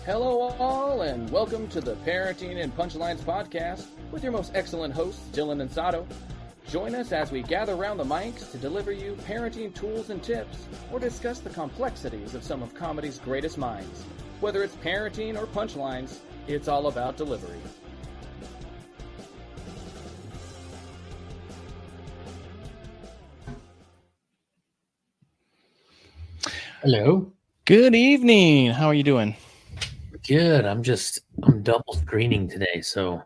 Hello all, and welcome to the Parenting and Punchlines podcast with your most excellent hosts, Dylan and Saro. Join us as we gather around the mics to deliver you parenting tools and tips, or discuss the complexities of some of comedy's greatest minds. Whether it's parenting or punchlines, it's all about delivery. Hello. Good evening. How are you doing? Good. I'm double screening today, so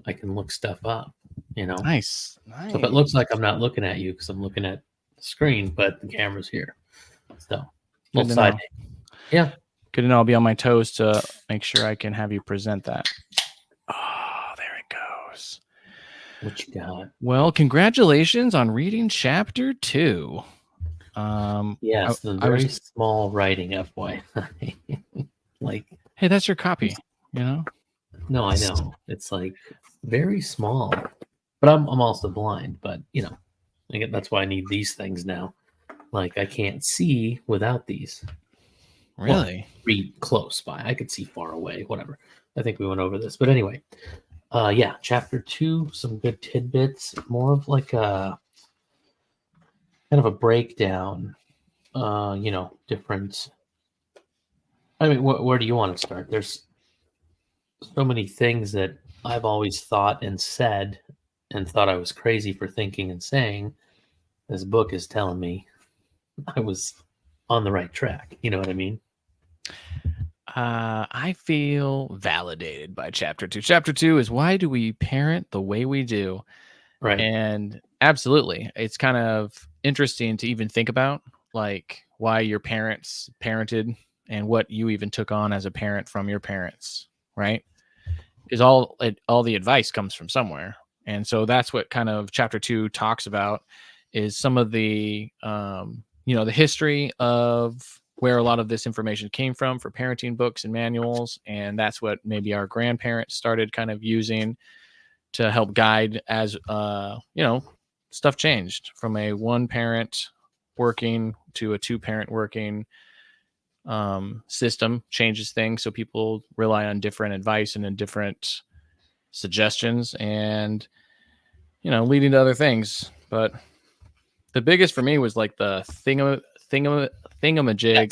I can look stuff up, Nice. So if it looks like I'm not looking at you because I'm looking at the screen, but the camera's here. So Good to know. Yeah. Good to know. I'll be on my toes to make sure I can have you present that. Oh, there it goes. What you got? Well, congratulations on reading chapter 2. Yes, the very small writing, FYI. Hey, that's your copy, No, I know. It's like very small. But I'm also blind, but that's why I need these things now. Like I can't see without these. Really? Well, read close by. I could see far away, whatever. I think we went over this. But anyway, chapter 2, some good tidbits, more of like a kind of a breakdown, different. I mean, where do you want to start? There's so many things that I've always thought and said and thought I was crazy for thinking and saying. This book is telling me I was on the right track. You know what I mean? I feel validated by chapter 2. Chapter 2 is why do we parent the way we do? Right. And absolutely, it's kind of interesting to even think about, like why your parents parented and what you even took on as a parent from your parents, right? Because all the advice comes from somewhere. And so that's what kind of chapter 2 talks about, is some of the, the history of where a lot of this information came from for parenting books and manuals. And that's what maybe our grandparents started kind of using to help guide as, stuff changed from a one parent working to a 2-parent working. System changes things, so people rely on different advice and different suggestions, and leading to other things. But the biggest for me was like the thingamajig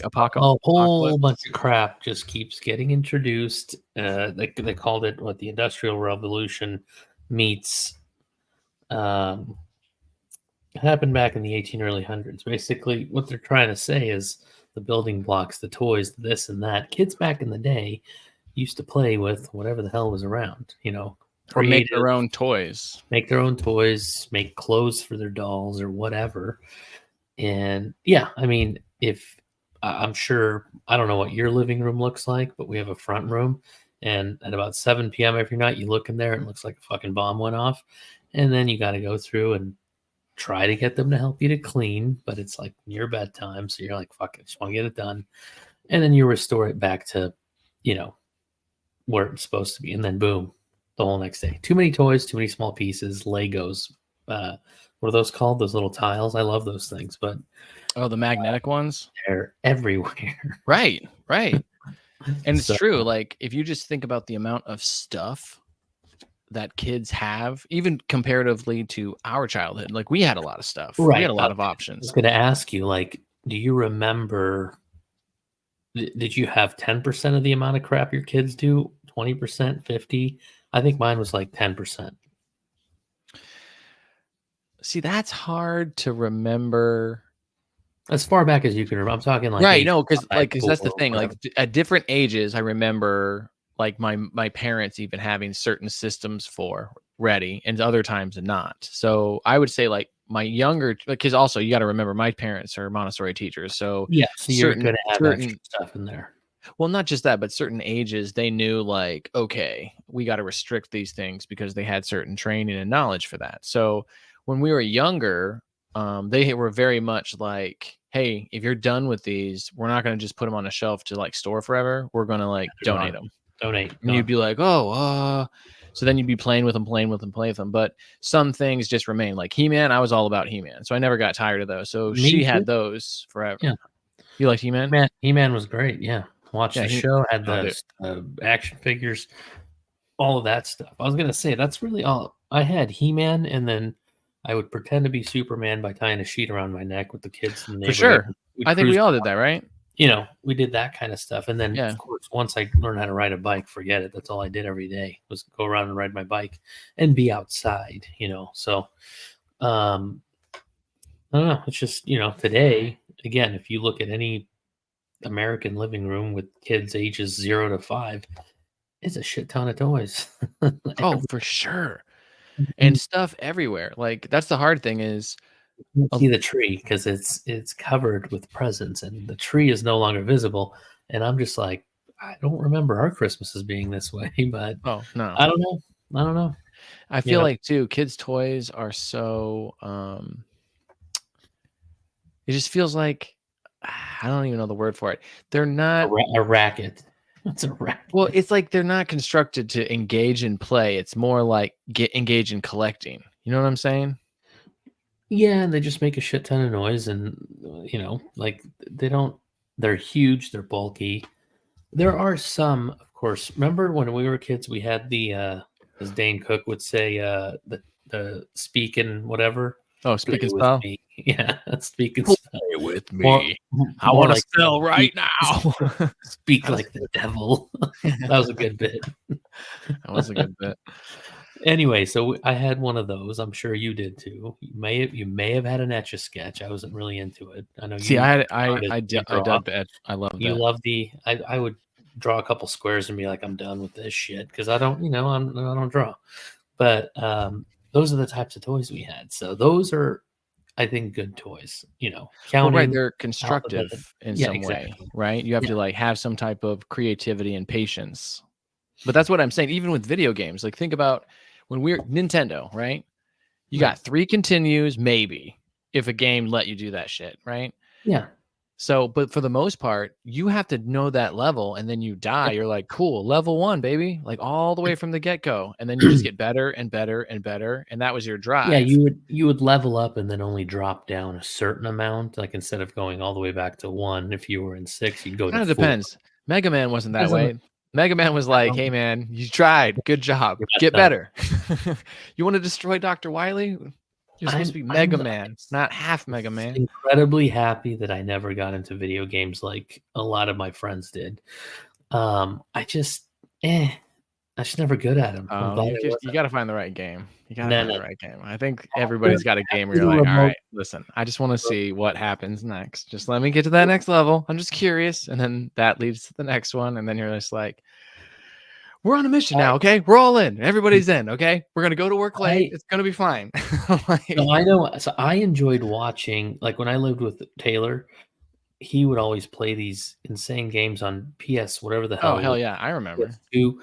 apocalypse. A whole bunch of crap just keeps getting introduced. They called it the Industrial Revolution meets. It happened back in the early hundreds. Basically, what they're trying to say is the building blocks, the toys, this and that. Kids back in the day used to play with whatever the hell was around, or make their own toys, make clothes for their dolls or whatever. And I mean, if I'm sure, I don't know what your living room looks like, but we have a front room, and at about 7 p.m. every night, you look in there and it looks like a fucking bomb went off. And then you got to go through and try to get them to help you to clean, but it's like near bedtime, so you're like, fuck it, I just want to get it done. And then you restore it back to, where it's supposed to be. And then boom, the whole next day. Too many toys, too many small pieces, Legos. What are those called? Those little tiles? I love those things, but the magnetic ones? They're everywhere. Right. And it's true. Like, if you just think about the amount of stuff that kids have, even comparatively to our childhood, like we had a lot of stuff. Right. We had a lot of options. I was going to ask you, like, do you remember, did you have 10% of the amount of crap your kids do? 20%, 50%? I think mine was like 10%. See, that's hard to remember. As far back as you can remember. I'm talking like, right. No, because that's the thing. Like at different ages, I remember like my parents even having certain systems for ready, and other times not. So I would say like my younger, because also you got to remember my parents are Montessori teachers. So so you're going to have extra stuff in there. Well, not just that, but certain ages, they knew like, okay, we got to restrict these things because they had certain training and knowledge for that. So when we were younger, they were very much like, hey, if you're done with these, we're not going to just put them on a shelf to like store forever. We're going to like donate them. And you'd be like, so then you'd be playing with them. But some things just remain. Like He-Man, I was all about He-Man, so I never got tired of those. So she had those forever. Yeah. You liked He-Man? He-Man was great. Yeah. watched Yeah, the show, had oh, the action figures, all of that stuff. I was gonna say that's really all I had. He-Man, and then I would pretend to be Superman by tying a sheet around my neck with the kids in the for neighborhood. sure. We'd I think cruise we all did that, right? we did that kind of stuff. And then, Yeah. of course, once I learned how to ride a bike, forget it. That's all I did every day was go around and ride my bike and be outside, So, I don't know. It's just, today, again, if you look at any American living room with kids ages 0 to 5, it's a shit ton of toys. Oh, for sure. And stuff everywhere. Like, that's the hard thing is You can't see the tree because it's covered with presents, and the tree is no longer visible. And I'm just like, I don't remember our Christmases being this way, but oh no. I don't know. I don't know. I feel like too, kids' toys are so it just feels like I don't even know the word for it. They're not a racket. It's a racket. well, it's like they're not constructed to engage in play. It's more like engage in collecting. You know what I'm saying? Yeah, and they just make a shit ton of noise, and like they're huge, they're bulky. There are some, of course. Remember when we were kids, we had the as Dane Cook would say, the speak and whatever. Oh, speak and Play spell. with me. Yeah, speak and spell. Play with me. I want to spell right now. Speak like the devil. That was a good bit. That was a good bit. Anyway, so I had one of those. I'm sure you did too. You may have had an Etch-a-Sketch. I wasn't really into it. I know. See, I did Etch. I love that. You love I would draw a couple squares and be like, I'm done with this shit because I don't draw. But those are the types of toys we had. So those are, I think, good toys. Counting. Right, they're constructive in some way, right? You have to like have some type of creativity and patience. But that's what I'm saying. Even with video games, like think about when we're Nintendo, right? You got 3 continues, maybe, if a game let you do that shit, right? Yeah. So, but for the most part, you have to know that level, and then you die. You're like, cool, level 1, baby, like all the way from the get-go, and then you just get better and better and better, and that was your drive. Yeah, you would level up and then only drop down a certain amount. Like instead of going all the way back to 1, if you were in 6, you'd go to 4. Kind of depends. Mega Man wasn't that way. Mega Man was like, hey, man, you tried. Good job. Get better. You want to destroy Dr. Wily? You're supposed to be Mega Man, not half Mega Man. Incredibly happy that I never got into video games like a lot of my friends did. I just never good at them. You got to find the right game. You got to find the right game. I think everybody's got a game where you're like, all right, listen, I just want to see what happens next. Just let me get to that next level. I'm just curious. And then that leads to the next one. And then you're just like, we're on a mission now, okay? We're all in. Everybody's in, okay? We're going to go to work late. It's going to be fine. No, I know. So I enjoyed watching, like when I lived with Taylor, he would always play these insane games on PS, whatever the hell. Oh, hell yeah. I remember. PS2,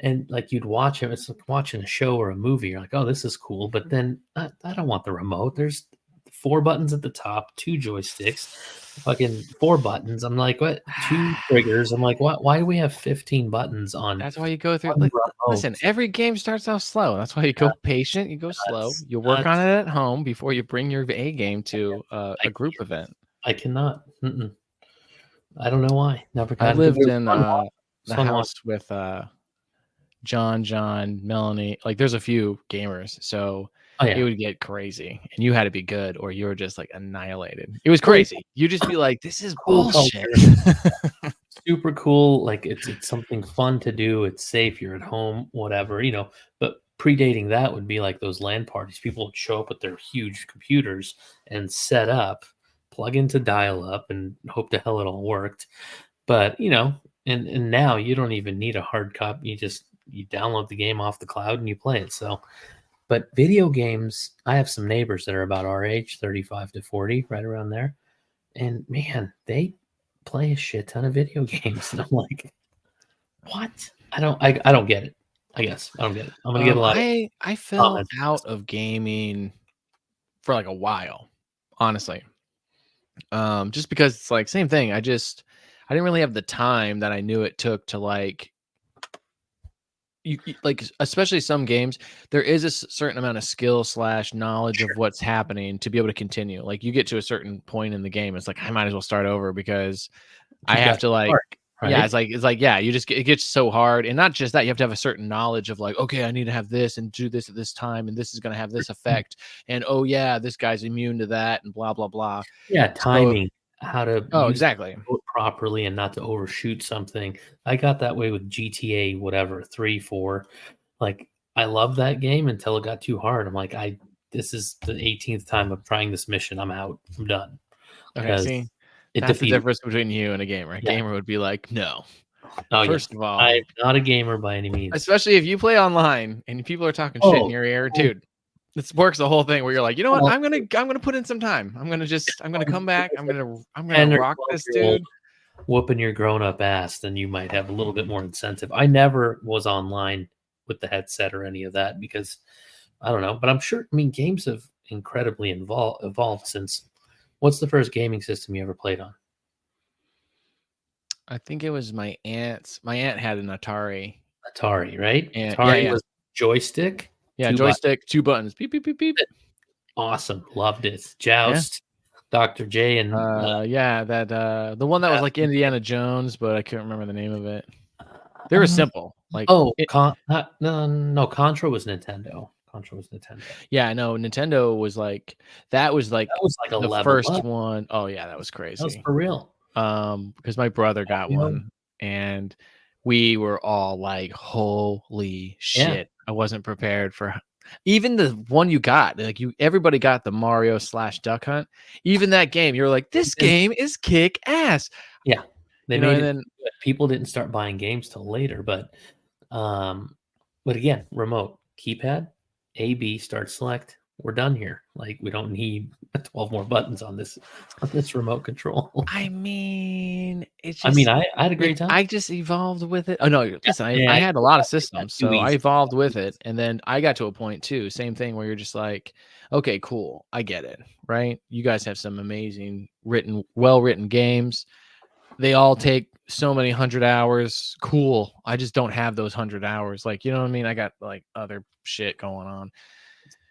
and like you'd watch him. It's like watching a show or a movie. You're like, oh, this is cool. But then I don't want the remote. There's 4 buttons at the top, 2 joysticks, fucking 4 buttons. I'm like, what? 2 triggers. I'm like, what? Why do we have 15 buttons on? That's why you go through. Listen, every game starts off slow. That's why you go patient. You go slow. You work on it at home before you bring your A game to a group event. I cannot. I don't know why. Never. I lived in the house with John, Melanie. Like, there's a few gamers, so it would get crazy, and you had to be good, or you were just like annihilated. It was crazy. You just be like, "This is bullshit." Super cool. Like it's something fun to do. It's safe. You're at home, whatever, But predating that would be like those LAN parties. People would show up with their huge computers and set up, plug into dial-up, and hope to hell it all worked. But and now you don't even need a hard copy. You download the game off the cloud and you play it. So, but video games, I have some neighbors that are about our age, 35 to 40, right around there, and man, they play a shit ton of video games. And I'm like, what? I don't get it. I guess I don't get it. I'm gonna get a lot. I fell out of gaming for like a while, honestly. Just because it's like same thing. I didn't really have the time that I knew it took to like you like, especially some games, there is a certain amount of skill / knowledge of what's happening to be able to continue. Like you get to a certain point in the game, it's like I might as well start over because I have to like Right? Yeah, it's like yeah, you just it gets so hard, and not just that, you have to have a certain knowledge of like, okay, I need to have this and do this at this time, and this is going to have this effect, and oh yeah, this guy's immune to that, and blah blah blah. Yeah, So timing, how to oh, use the exactly. remote properly and not to overshoot something. I got that way with GTA, whatever, 3, 4. Like, I love that game until it got too hard. I'm like, this is the 18th time I'm trying this mission. I'm out. I'm done. Okay, Because see, it that's the defeated. difference between you and a gamer. A Yeah. gamer would be like, no. Oh, yeah. First of all, I'm not a gamer by any means. especially if you play online and people are talking shit in Oh, your ear, dude. This works the whole thing where you're like, you know what? well, I'm gonna put in some time. I'm gonna come back. I'm 10 gonna or rock this, 12-year-old dude. whooping your grown-up ass, then you might have a little bit more incentive. I never was online with the headset or any of that because I don't know, but I'm sure. I mean, games have incredibly evolved since. What's the first gaming system you ever played on? I think it was my aunt's. My aunt had an Atari. Atari, right? And Atari yeah. was joystick. Yeah, 2 joystick, 2 buttons. Beep beep beep beep. Awesome, loved it. Joust, Dr. J, and Yeah, that the one that was like Indiana Jones, but I can't remember the name of it. They were simple. Like no, Contra was Nintendo. Contra was Nintendo. Yeah, no, Nintendo was like that was like a the level first up. one. Oh yeah, that was crazy. That was for real. Because my brother got one, and we were all like, "Holy shit!" I wasn't prepared for even the one you got. Like everybody got the Mario / Duck Hunt. Even that game, you're like, "This game is kick ass." Yeah, they You know, made and it. then People didn't start buying games till later, but again, remote keypad, A, B, start, select. We're done here. Like, we don't need 12 more buttons on this remote control. I mean, it's I just. mean, I had a great time. I just evolved with it. Oh no, listen, Yeah, I had a lot of systems, too so I easy. evolved with it, and then I got to a point too. Same thing where you're just like, okay, cool, I get it, right? You guys have some amazing well-written games. They all take so many 100 hours. Cool. I just don't have those 100 hours. Like, you know what I mean? I got like other shit going on.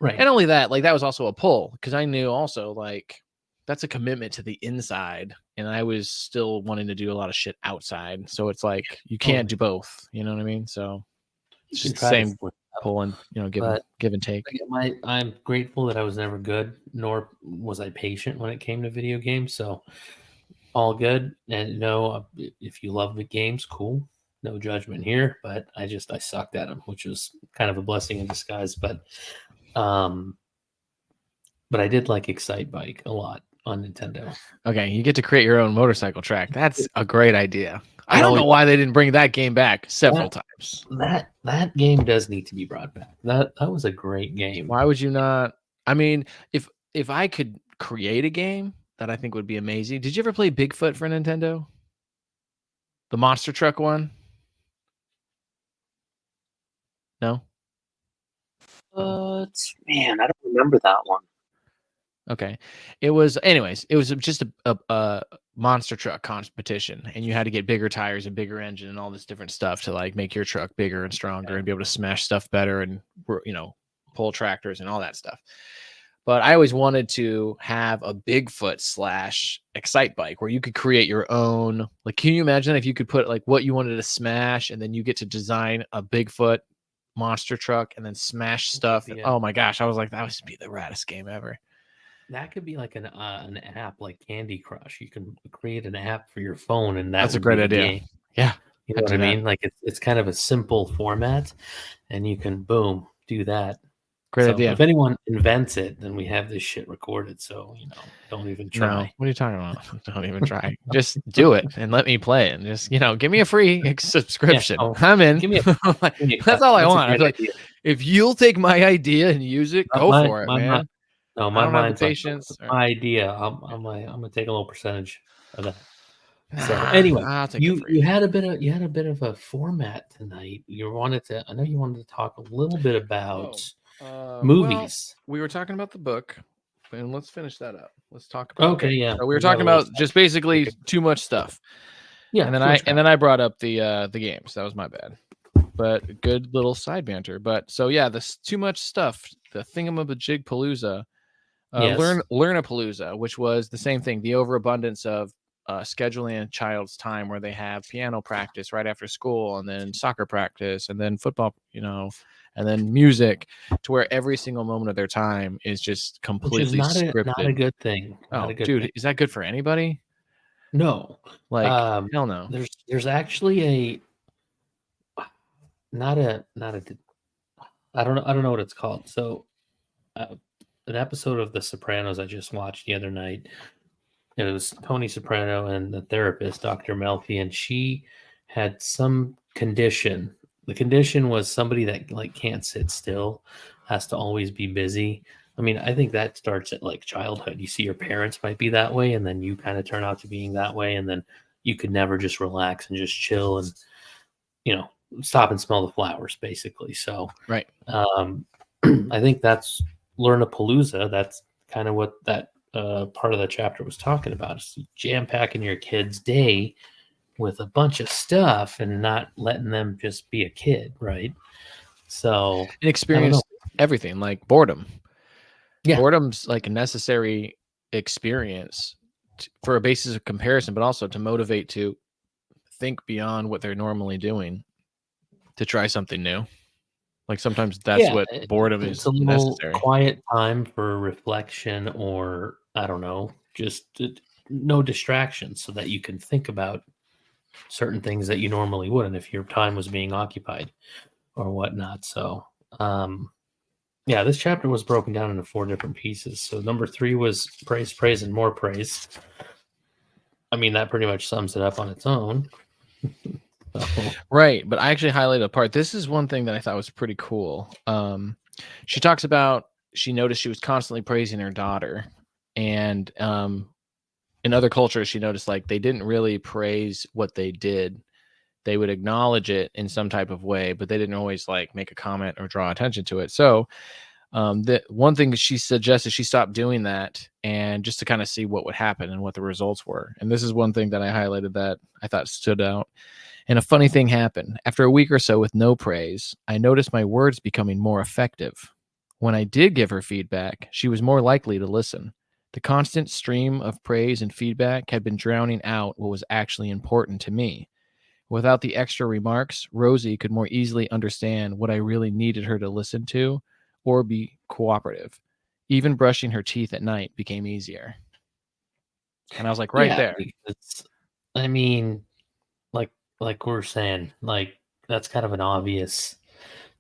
Right. And only that, like that was also a pull because I knew also like that's a commitment to the inside, and I was still wanting to do a lot of shit outside. So it's like you can't do both. You know what I mean? So it's just the same pull and give and take. I'm grateful that I was never good, nor was I patient when it came to video games. So all good. And no, if you love the games, cool. No judgment here, but I sucked at them, which was kind of a blessing in disguise. But I did like Excite Bike a lot on Nintendo. Okay, you get to create your own motorcycle track. That's a great idea. I don't know why they didn't bring that game back several times. That game does need to be brought back. That was a great game. Why would you not? I mean, if I could create a game that I think would be amazing. Did you ever play Bigfoot for Nintendo? The monster truck one? No? Man, I don't remember that one. Okay. It was just a monster truck competition, and you had to get bigger tires and bigger engine and all this different stuff to like make your truck bigger and stronger and be able to smash stuff better and pull tractors and all that stuff. But I always wanted to have a Bigfoot / Excite Bike where you could create your own. Like, can you imagine if you could put like what you wanted to smash, and then you get to design a Bigfoot monster truck and then smash stuff? Oh my gosh, I was like, that would be the raddest game ever. That could be like an app like Candy Crush. You can create an app for your phone, and that's a great idea. Game. Yeah, you know what I mean. Like it's kind of a simple format, and you can do that. Great idea. If anyone invents it, then we have this shit recorded. So don't even try. No, what are you talking about? Don't even try. Just do it and let me play it. Just give me a free subscription. Yeah, I'm in. That's all I want. Like, if you'll take my idea and use it, go for it, man. No, my mind's patience. My idea. I'm gonna take a little percentage of that. So anyway, you had a bit of a format tonight. I know you wanted to talk a little bit about movies. Well, we were talking about the book, and let's finish that up. Let's talk about. Okay, yeah. So we were talking about just basically too much stuff. Yeah, and then I brought up the games. That was my bad. But good little side banter. But so yeah, this too much stuff. The thingamajigpalooza. Learn-a-palooza, which was the same thing, the overabundance of scheduling a child's time where they have piano practice right after school, and then soccer practice, and then football, and then music, to where every single moment of their time is just which is completely not a scripted. good thing. Not Oh, a good dude, thing. is that good for anybody? No. Like, hell no. There's actually not a I don't know what it's called. So an episode of The Sopranos I just watched the other night. It was Tony Soprano and the therapist, Dr. Melfi, and she had some condition. The condition was somebody that like can't sit still, has to always be busy. I mean, I think that starts at like childhood. You see your parents might be that way, and then you kind of turn out to being that way, and then you could never just relax and just chill and stop and smell the flowers, basically. So Right. I think that's Learn-a-Palooza. That's kind of what that part of the chapter was talking about. Is jam packing your kid's day with a bunch of stuff and not letting them just be a kid, right? So And experience everything, like boredom. Yeah. Boredom's like a necessary experience for a basis of comparison, but also to motivate to think beyond what they're normally doing, to try something new. Like sometimes that's what boredom is. It's a little necessary. quiet time for reflection, or I don't know, just no distractions, so that you can think about certain things that you normally wouldn't if your time was being occupied or whatnot. So, yeah, this chapter was broken down into 4 different pieces. So number 3 was praise, praise, and more praise. I mean, that pretty much sums it up on its own. Right, but I actually highlighted a part. This is one thing that I thought was pretty cool. She talks about she noticed she was constantly praising her daughter, and in other cultures, she noticed like they didn't really praise what they did. They would acknowledge it in some type of way, but they didn't always like make a comment or draw attention to it. So the one thing she suggested, she stopped doing that, and just to kind of see what would happen and what the results were. And this is one thing that I highlighted that I thought stood out. And a funny thing happened. After a week or so with no praise, I noticed my words becoming more effective. When I did give her feedback, she was more likely to listen. The constant stream of praise and feedback had been drowning out what was actually important to me. Without the extra remarks, Rosie could more easily understand what I really needed her to listen to or be cooperative. Even brushing her teeth at night became easier. And I was like, right there. I mean, like we're saying, like that's kind of an obvious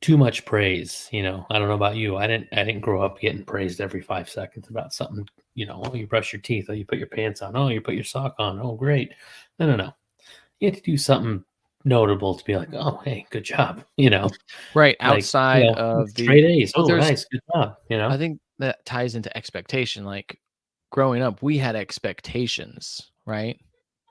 too much praise. I don't know about you. I didn't grow up getting praised every 5 seconds about something. Oh, you brush your teeth. Oh, you put your pants on. Oh, you put your sock on. Oh, great. No. You have to do something notable to be like, oh, hey, good job. Right. Outside of straight A's. Oh, nice. Good job. I think that ties into expectation. Like growing up, we had expectations, right?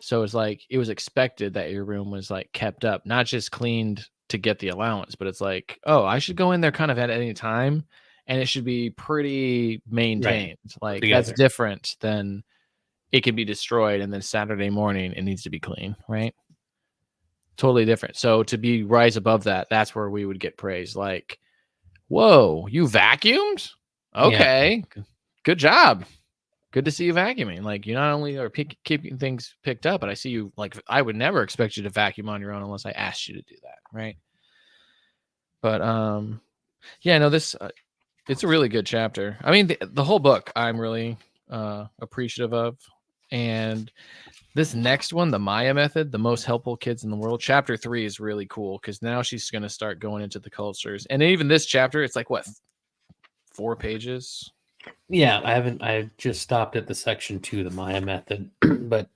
So it's like it was expected that your room was like kept up, not just cleaned to get the allowance, but it's like, oh, I should go in there kind of at any time, and it should be pretty maintained. Right. Like that's different than it can be destroyed, and then Saturday morning it needs to be clean, right? Totally different. So to be rise above that, that's where we would get praise. Like, whoa, you vacuumed? Okay, good job. Good to see you vacuuming. Like you not only are keeping things picked up, but I see you like I would never expect you to vacuum on your own unless I asked you to do that, right? But this it's a really good chapter. I mean, the whole book I'm really appreciative of, and this next one, the Maya method, the most helpful kids in the world, chapter 3 is really cool because now she's going to start going into the cultures, and even this chapter, it's like what 4 pages. Yeah, I just stopped at the section 2, the Maya method, but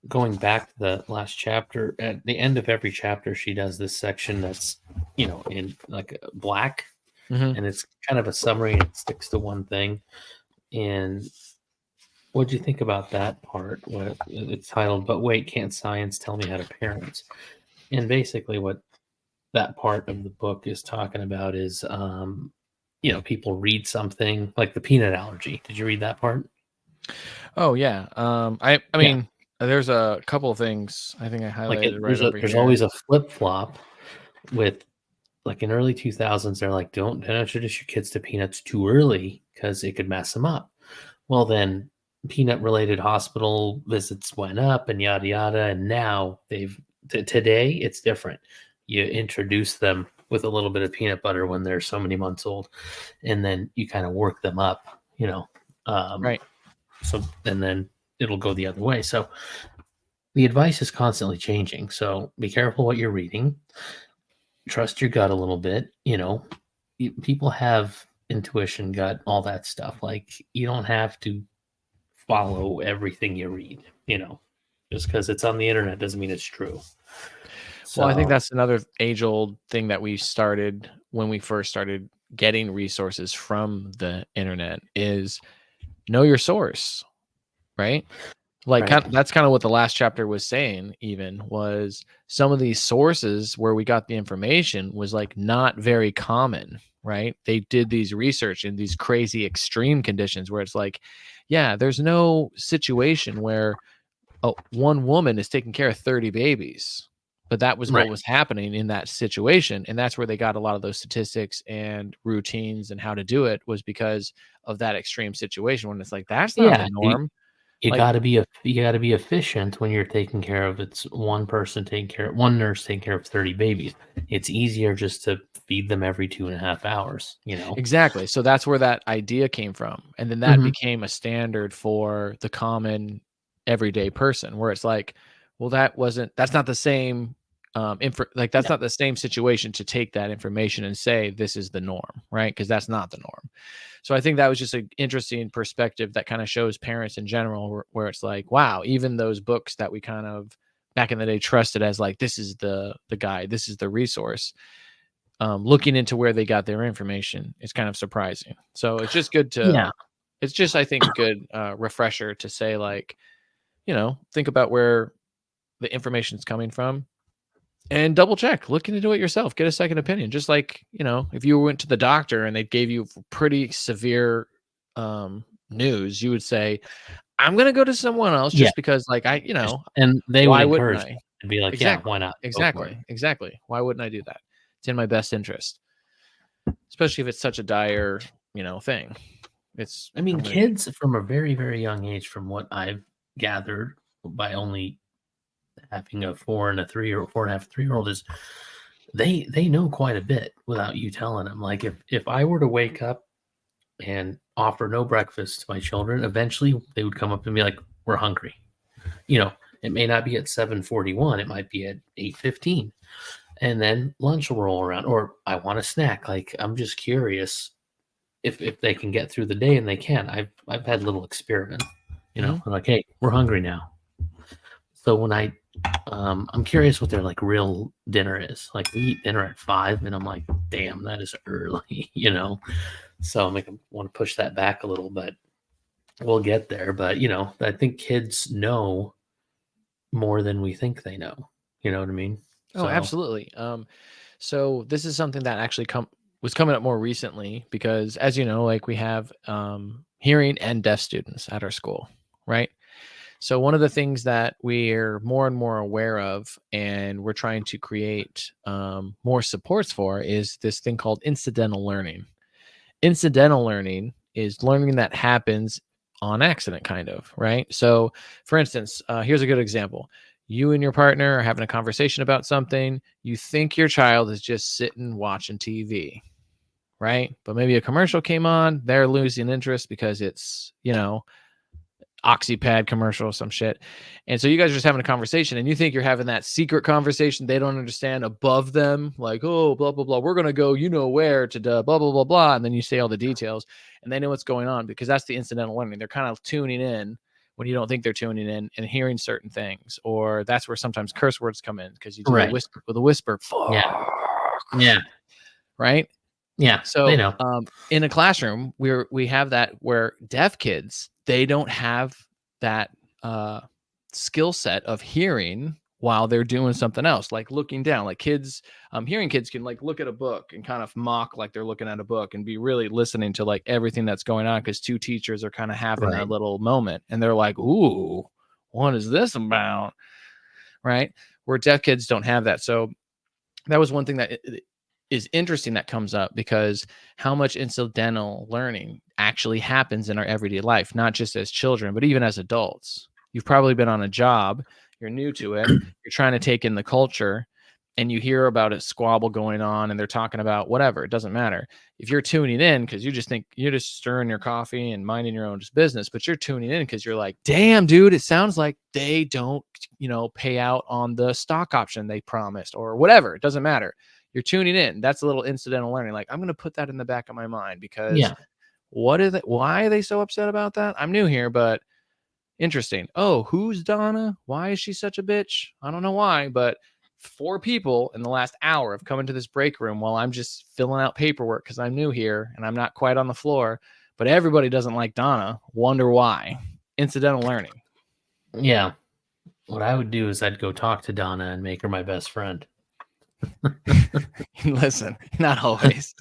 going back to the last chapter, at the end of every chapter, she does this section that's, in like black, and it's kind of a summary and it sticks to one thing. And what do you think about that part? What it's titled, "But wait, can't science tell me how to parent?" And basically what that part of the book is talking about is, people read something like the peanut allergy. Did you read that part? Oh yeah. I mean, there's a couple of things I think I highlighted There's always a flip flop with like in early 2000s. They're like, don't introduce your kids to peanuts too early because it could mess them up. Well, then peanut related hospital visits went up and yada yada, and now today it's different. You introduce them with a little bit of peanut butter when they're so many months old, and then you kind of work them up, Right. so and then it'll go the other way. So the advice is constantly changing, so be careful what you're reading. Trust your gut a little bit. People have intuition, gut, all that stuff. Like, you don't have to follow everything you read, just because it's on the internet doesn't mean it's true. Well, I think that's another age-old thing that we started when we first started getting resources from the internet is know your source, right? Like, Right. that's kind of what the last chapter was saying, even, was some of these sources where we got the information was like not very common, right? They did these research in these crazy extreme conditions where it's like, yeah, there's no situation where one woman is taking care of 30 babies, but that was Right. what was happening in that situation. And that's where they got a lot of those statistics and routines and how to do it, was because of that extreme situation when it's like, that's not the norm. You Like, gotta be efficient when you're taking care of one nurse taking care of 30 babies. It's easier just to feed them every 2.5 hours, exactly. So that's where that idea came from. And then that became a standard for the common everyday person, where it's like, well, that's not the same that's not the same situation to take that information and say this is the norm, right? Because that's not the norm. So I think that was just an interesting perspective that kind of shows parents in general, where it's like, wow, even those books that we kind of back in the day trusted as like, this is the guide, this is the resource, looking into where they got their information is kind of surprising. So it's just good to, it's just, I think, a good refresher to say, like, think about where the information is coming from and double check, look into it yourself, get a second opinion. Just like, if you went to the doctor and they gave you pretty severe news, you would say, I'm going to go to someone else just because, like, and they would why wouldn't encourage I? you and be like, Exactly. why not? Exactly. Why wouldn't I do that? It's in my best interest, especially if it's such a dire, thing. I mean, kids from a very, very young age, from what I've gathered by only having a 4 and a 3 or 4.5, 3-year-old, is they know quite a bit without you telling them. Like, if I were to wake up and offer no breakfast to my children, eventually they would come up and be like, we're hungry. It may not be at 7:41, it might be at 8:15. And then lunch will roll around, or I want a snack. Like, I'm just curious if they can get through the day, and they can. I've had little experiments, like, hey, we're hungry now. So when I'm curious what their like real dinner is. Like, we eat dinner at 5, and I'm like, damn, that is early, So I want to push that back a little, but we'll get there. But I think kids know more than we think they know. You know what I mean? Oh, absolutely. So this is something that actually was coming up more recently, because, as you know, like, we have hearing and deaf students at our school, right? So one of the things that we're more and more aware of, and we're trying to create more supports for, is this thing called incidental learning. Incidental learning is learning that happens on accident, kind of, right? So, for instance, here's a good example. You and your partner are having a conversation about something. You think your child is just sitting watching TV, right? But maybe a commercial came on. They're losing interest because it's, Oxypad commercial, some shit. And so you guys are just having a conversation, and you think you're having that secret conversation they don't understand above them, like, oh, blah, blah, blah, we're going to go, where to blah, blah, blah, blah. And then you say all the details, and they know what's going on, because that's the incidental learning. They're kind of tuning in when you don't think they're tuning in and hearing certain things. Or that's where sometimes curse words come in, because you do a whisper with a whisper. Yeah. Right. Yeah. So they know. In a classroom, we have that, where deaf kids, they don't have that skill set of hearing while they're doing something else, like looking down. Like, kids, hearing kids can, like, look at a book and kind of mock like they're looking at a book, and be really listening to, like, everything that's going on, because two teachers are kind of having a little moment, and they're like, ooh, what is this about? Right? Where deaf kids don't have that. So that was one thing that is interesting that comes up, because how much incidental learning actually happens in our everyday life, not just as children, but even as adults. You've probably been on a job, you're new to it, you're trying to take in the culture, and you hear about a squabble going on and they're talking about whatever, it doesn't matter. If you're tuning in because you just think you're just stirring your coffee and minding your own business, but you're tuning in because you're like, damn, dude, it sounds like they don't, pay out on the stock option they promised or whatever. It doesn't matter. You're tuning in. That's a little incidental learning. Like, I'm going to put that in the back of my mind, because what is it? Why are they so upset about that? I'm new here, but interesting. Oh, who's Donna? Why is she such a bitch? I don't know why, but 4 people in the last hour have come into this break room while I'm just filling out paperwork because I'm new here and I'm not quite on the floor. But everybody doesn't like Donna. Wonder why? Incidental learning. Yeah. What I would do is I'd go talk to Donna and make her my best friend. Listen, not always.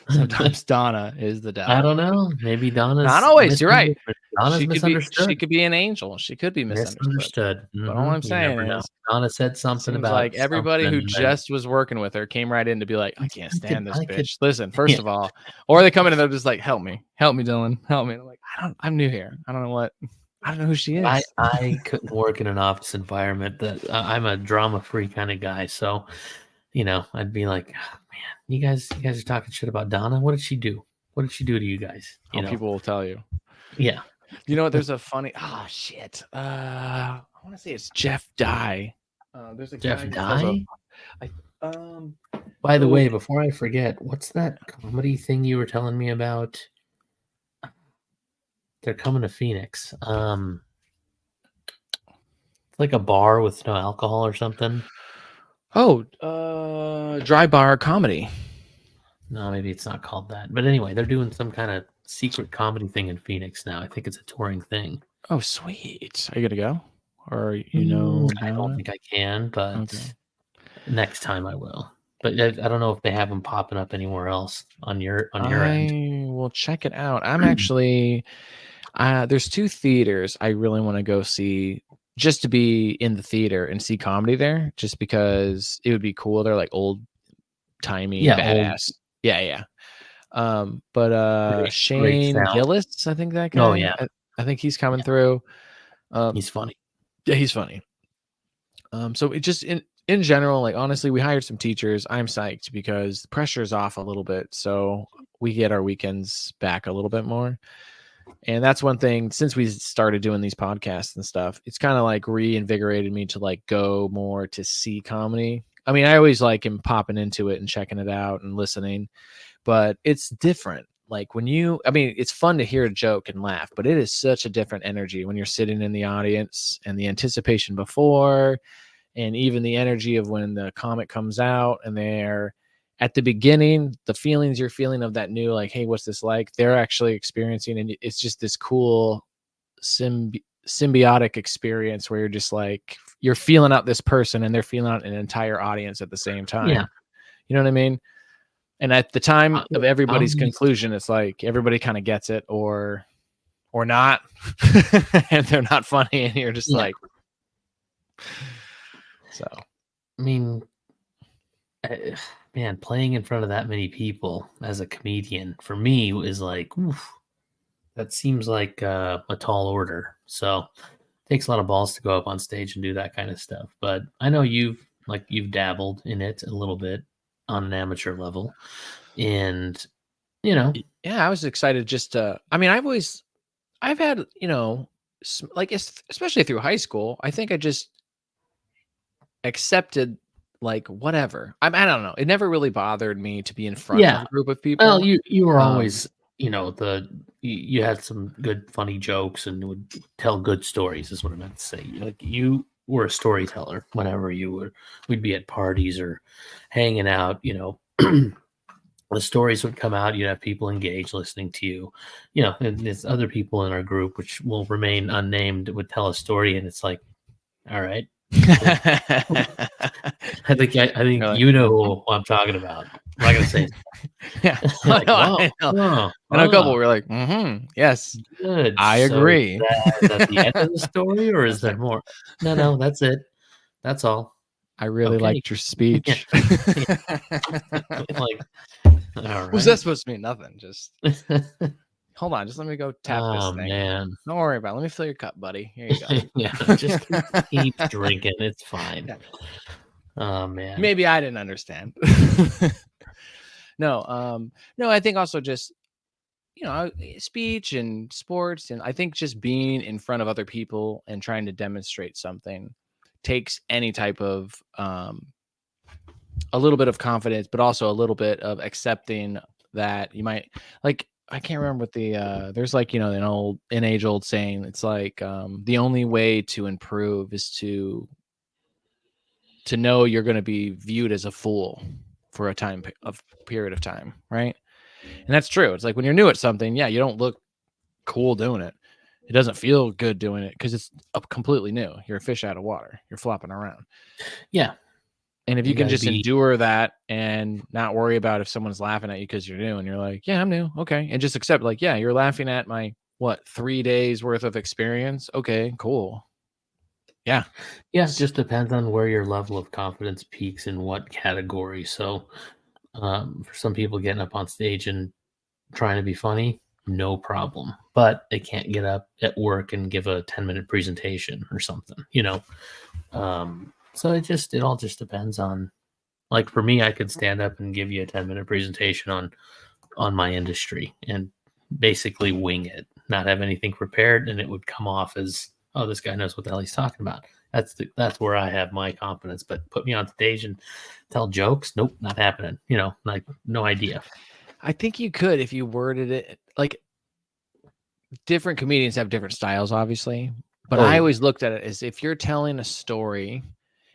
Sometimes Donna is the devil. I don't know. Maybe Donna's not always. You're right. Donna's misunderstood. She could be an angel. She could be misunderstood. But all I'm saying is, Donna said something about like everybody who just was working with her came right in to be like, I can't stand this bitch. Listen, first of all, or they come in and they're just like, help me, Dylan, help me. And I'm like, I'm new here. I don't know who she is. I couldn't work in an office environment. That I'm a drama-free kind of guy, so I'd be like, oh, man, you guys are talking shit about Donna. What did she do? What did she do to you guys? People will tell you. Yeah. You know what? There's a funny. Oh shit. I want to say it's Jeff Dye. There's a Jeff Dye. By the way, before I forget, what's that comedy thing you were telling me about? They're coming to Phoenix. Like a bar with no alcohol or something. Oh, dry bar comedy. No, maybe it's not called that. But anyway, they're doing some kind of secret comedy thing in Phoenix now. I think it's a touring thing. Oh, sweet. Are you gonna go? Or I don't think I can, but next time I will. But I don't know if they have them popping up anywhere else on your end. I will check it out. I'm actually there's 2 theaters I really want to go see, just to be in the theater and see comedy there, just because it would be cool. They're like old timey, badass. Yeah. But Shane Gillis, I think that guy. Oh yeah, I think he's coming through. He's funny. Yeah, he's funny. So it just in general, like honestly, we hired some teachers. I'm psyched because the pressure's off a little bit, so we get our weekends back a little bit more. And that's one thing, since we started doing these podcasts and stuff, it's kind of like reinvigorated me to like go more to see comedy. I mean, I always like him popping into it and checking it out and listening, but it's different. Like it's fun to hear a joke and laugh, but it is such a different energy when you're sitting in the audience, and the anticipation before, and even the energy of when the comic comes out and they're at the beginning, the feelings you're feeling of that new, like, hey, what's this like? They're actually experiencing, and it's just this cool symbiotic experience where you're just like, you're feeling out this person and they're feeling out an entire audience at the same time. Yeah. You know what I mean? And at the time of everybody's conclusion, it's like everybody kind of gets it or not, and they're not funny, and you're just like, so. I mean, man, playing in front of that many people as a comedian for me is like, oof, that seems like a tall order. So it takes a lot of balls to go up on stage and do that kind of stuff. But I know you've dabbled in it a little bit on an amateur level, and yeah, I was excited just to. I mean, I've had like especially through high school, I think I just accepted. Like whatever. I don't know. It never really bothered me to be in front of a group of people. Well, you were always, you had some good funny jokes and would tell good stories, is what I meant to say. Like you were a storyteller whenever we'd be at parties or hanging out, the stories would come out, you'd have people engaged listening to you. And there's other people in our group, which will remain unnamed, would tell a story, and it's like, all right. I think you know who I'm talking about. I'm not gonna say. Yeah, like, I know. And a couple were like, yes, good. I agree. Is that the end of the story, or is there more? No, that's it. That's all. I really Okay. liked your speech. Like, all Was that right. supposed to mean nothing? Just hold on. Just let me go tap this Oh thing. man. Don't worry about it. Let me fill your cup, buddy. Here you go. Yeah, just keep drinking. It's fine. Yeah. Oh man. Maybe I didn't understand. No, I think also just, speech and sports, and I think just being in front of other people and trying to demonstrate something takes any type of a little bit of confidence, but also a little bit of accepting that you might, like, I can't remember what the there's like, an age old saying. It's like the only way to improve is to know you're going to be viewed as a fool for a period of time, right? And that's true. It's like when you're new at something, yeah, you don't look cool doing it. It doesn't feel good doing it because it's completely new. You're a fish out of water. You're flopping around. Yeah. And if you can just endure that and not worry about if someone's laughing at you because you're new, and you're like, yeah, I'm new. Okay. And just accept, like, yeah, you're laughing at my 3 days worth of experience. Okay, cool. Yeah. Yeah, it just depends on where your level of confidence peaks in what category. So for some people, getting up on stage and trying to be funny, no problem. But they can't get up at work and give a 10-minute presentation or something, so it all just depends on, like, for me, I could stand up and give you a 10-minute presentation on my industry and basically wing it, not have anything prepared, and it would come off as, oh, this guy knows what the hell he's talking about. That's where I have my confidence. But put me on stage and tell jokes, nope, not happening. Like, no idea. I think you could if you worded it like, different comedians have different styles, obviously. But I always looked at it as, if you're telling a story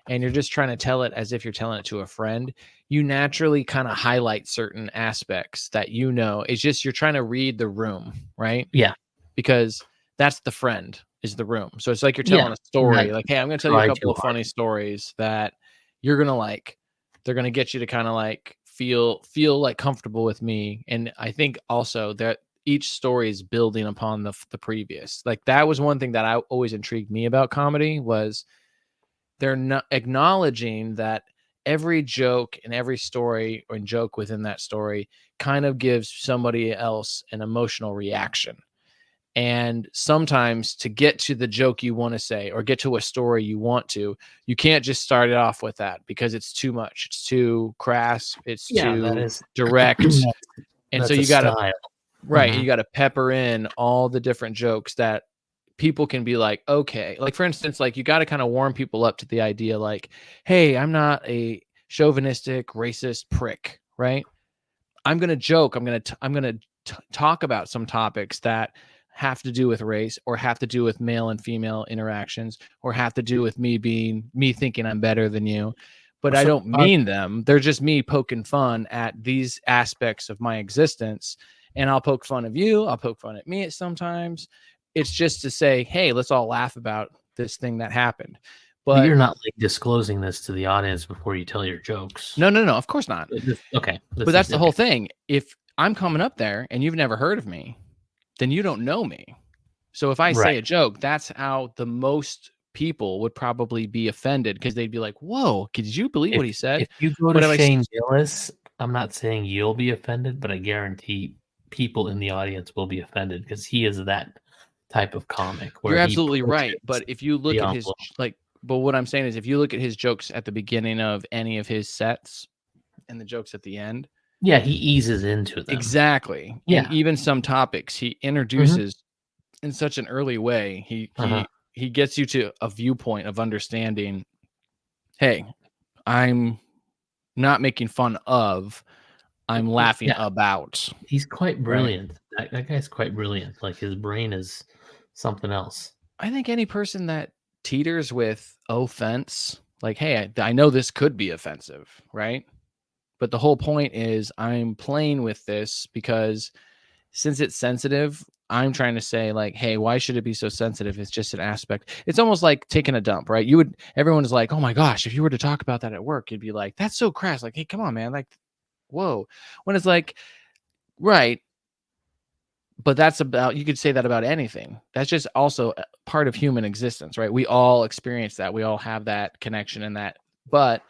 and you're just trying to tell it as if you're telling it to a friend, you naturally kind of highlight certain aspects that, it's just, you're trying to read the room, right? Yeah. Because that's the friend, is the room. So it's like you're telling a story, like, hey, I'm going to tell you a couple of funny stories that you're going to like. They're going to get you to kind of like feel like comfortable with me. And I think also that each story is building upon the previous. Like, that was one thing that always intrigued me about comedy, was they're not acknowledging that every joke and every story or joke within that story kind of gives somebody else an emotional reaction. And sometimes to get to the joke you want to say, or get to a story you want to, you can't just start it off with that, because it's too much. It's too crass. It's too direct. And so you got to, right. You got to pepper in all the different jokes that people can be like, okay, like, for instance, like, you got to kind of warm people up to the idea, like, hey, I'm not a chauvinistic, racist prick, right? I'm going to joke. I'm going to talk about some topics that have to do with race, or have to do with male and female interactions, or have to do with me thinking I'm better than you. But I don't mean them. They're just me poking fun at these aspects of my existence. And I'll poke fun of you. I'll poke fun at me sometimes. It's just to say, hey, let's all laugh about this thing that happened. But you're not like disclosing this to the audience before you tell your jokes. No, of course not. Okay. But that's the whole thing. If I'm coming up there and you've never heard of me, then you don't know me. So if I say a joke, that's how the most people would probably be offended, because they'd be like, whoa, did you believe what he said? If you go to Shane Gillis, I'm not saying you'll be offended, but I guarantee people in the audience will be offended, because he is that type of comic. You're absolutely right. But if you look at his, but what I'm saying is, if you look at his jokes at the beginning of any of his sets and the jokes at the end, yeah, he eases into them. Exactly. Yeah. And even some topics he introduces in such an early way. He gets you to a viewpoint of understanding, hey, I'm not making fun of, I'm laughing about. He's quite brilliant. Right? That guy's quite brilliant. Like, his brain is something else. I think any person that teeters with offense, like, hey, I know this could be offensive, right? But the whole point is, I'm playing with this because, since it's sensitive, I'm trying to say, like, hey, why should it be so sensitive? It's just an aspect. It's almost like taking a dump, right? Everyone is like, oh my gosh, if you were to talk about that at work, you'd be like, that's so crass. Like, hey, come on, man. Like, whoa. When it's like, right. But you could say that about anything. That's just also part of human existence, right? We all experience that. We all have that connection and that but